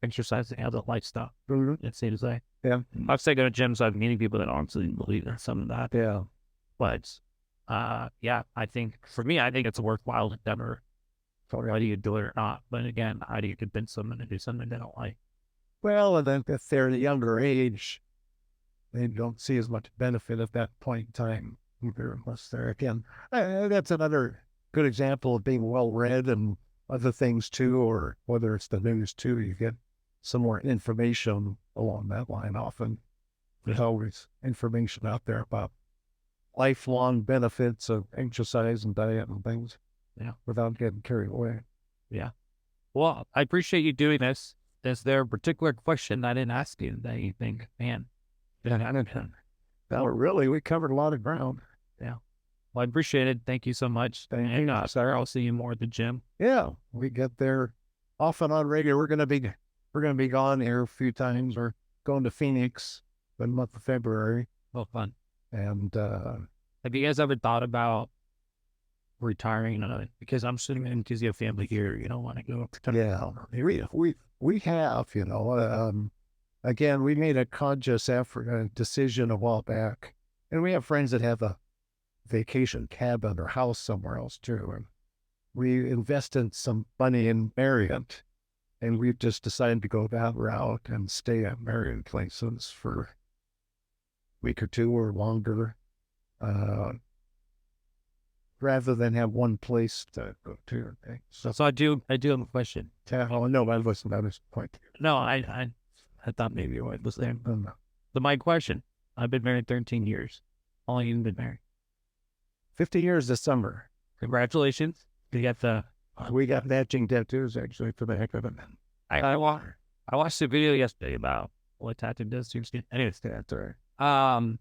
exercising as a lifestyle. It seems like. Yeah. I've said go to gyms, I've meeting people that honestly believe in some of that. Yeah. But yeah, I think for me, I think it's a worthwhile endeavor. Whether you do it or not. But again, how do you convince someone to do something they don't like? Well, and then if they're at a younger age, they don't see as much benefit at that point in time, unless they're, again, that's another good example of being well read and other things too, or whether it's the news too, you get some more information along that line often. There's always information out there about lifelong benefits of exercise and diet and things. Yeah. Without getting carried away. Yeah. Well, I appreciate you doing this. Is there a particular question I didn't ask you that you think, man, well, really, we covered a lot of ground. Yeah. Well, I appreciate it. Thank you so much. Thank you. Sarah, I'll see you more at the gym. Yeah, we get there off and on regular. We're gonna be gone here a few times. We're going to Phoenix in the month of February. Oh, fun. And have you guys ever thought about retiring? Because I'm sitting in because you have family here. You don't want to go. Yeah, we have. Again, we made a conscious effort, a decision a while back, and we have friends that have a vacation cabin or house somewhere else too. And we invested some money in Marriott, and we've just decided to go that route and stay at Marriott places for a week or two or longer, rather than have one place to go to. So I do have a question. Oh no, I wasn't at this point. No, I thought maybe your wife was there. So my question: I've been married 13 years. How long have you been married? 50 years this summer. Congratulations! You got we got matching tattoos actually for the heck of it. I watched a video yesterday about what tattoo does to your skin. Anyways, that's all right.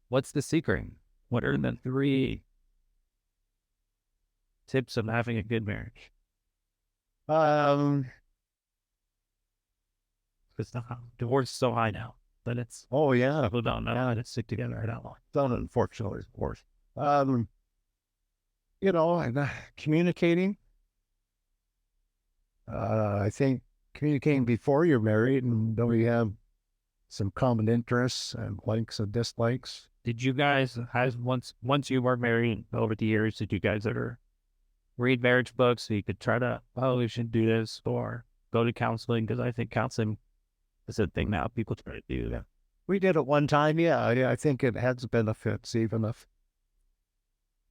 What's the secret? What are the 3 tips of having a good marriage? It's not divorce is so high now, but it's yeah, people don't know how to stick together that long. Done, unfortunately, of course. And communicating. I think communicating before you're married, and then we have some common interests and likes and dislikes. Did you guys, once you were married over the years, did you guys ever read marriage books so you could try to, we should do this, or go to counseling? Because I think counseling is a thing now. People try to do that. We did it one time. Yeah. I think it has benefits, even if,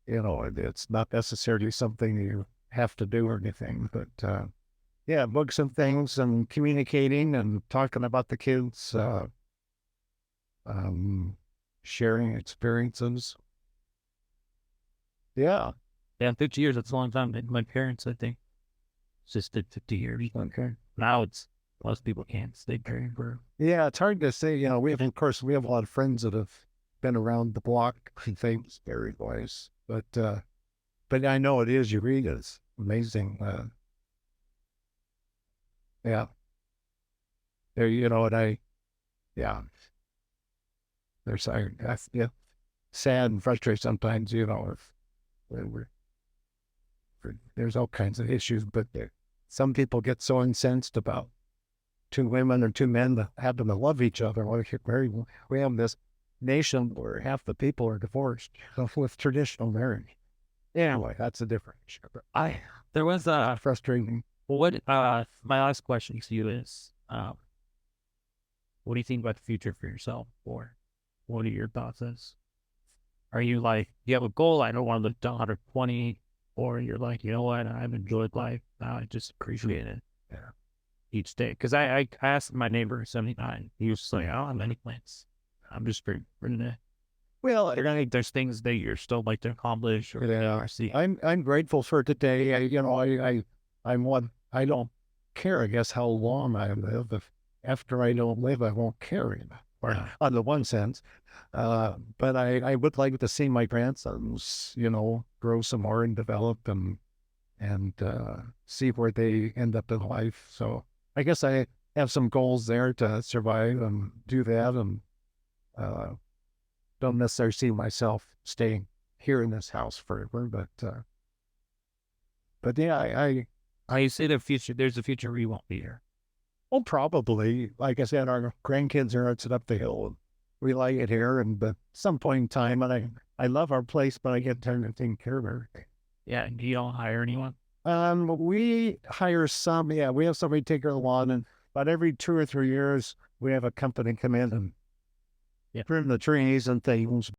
it's not necessarily something you have to do or anything, but, yeah, books and things and communicating and talking about the kids, sharing experiences. Yeah. Yeah, 50 years, that's a long time. My parents, I think, just did 50 years. Okay. Now most people can't stay married for. Yeah, it's hard to say. We have a lot of friends that have been around the block and things married wise, but I know it is. You read it, it's amazing. Yeah. There, there's sad and frustrated sometimes. If there's all kinds of issues, but some people get so incensed about 2 women or 2 men that happen to love each other. We have this nation where half the people are divorced with traditional marriage. Anyway, that's a different issue. There was a frustrating. What my last question to you is, what do you think about the future for yourself? Or what are your thoughts? As are you like you have a goal? I don't want to live to 120, or you're like, you know what? I've enjoyed life. Now I just appreciate it. Yeah. Each day. Because I asked my neighbor 79. He was like, I don't have any plans. I'm just ready to. Well, There's things that you're still like to accomplish yeah, or see. I'm grateful for today. I'm one. I don't care, I guess, how long I live. If after I don't live, I won't care. Or Yeah. on the one sense, but I would like to see my grandsons, grow some more and develop and see where they end up in life. So I guess I have some goals there to survive and do that, and uh, don't necessarily see myself staying here in this house forever. But yeah, I say the future. There's a future where you won't be here. well, probably, like I said, our grandkids are out up the hill. We like it here, and but some point in time, and I love our place, but I get tired of taking care of everything. Yeah. And you don't hire anyone. We hire some. Yeah, we have somebody take care of the lawn, and about every 2 or 3 years, we have a company come in and Yeah. trim the trees and things.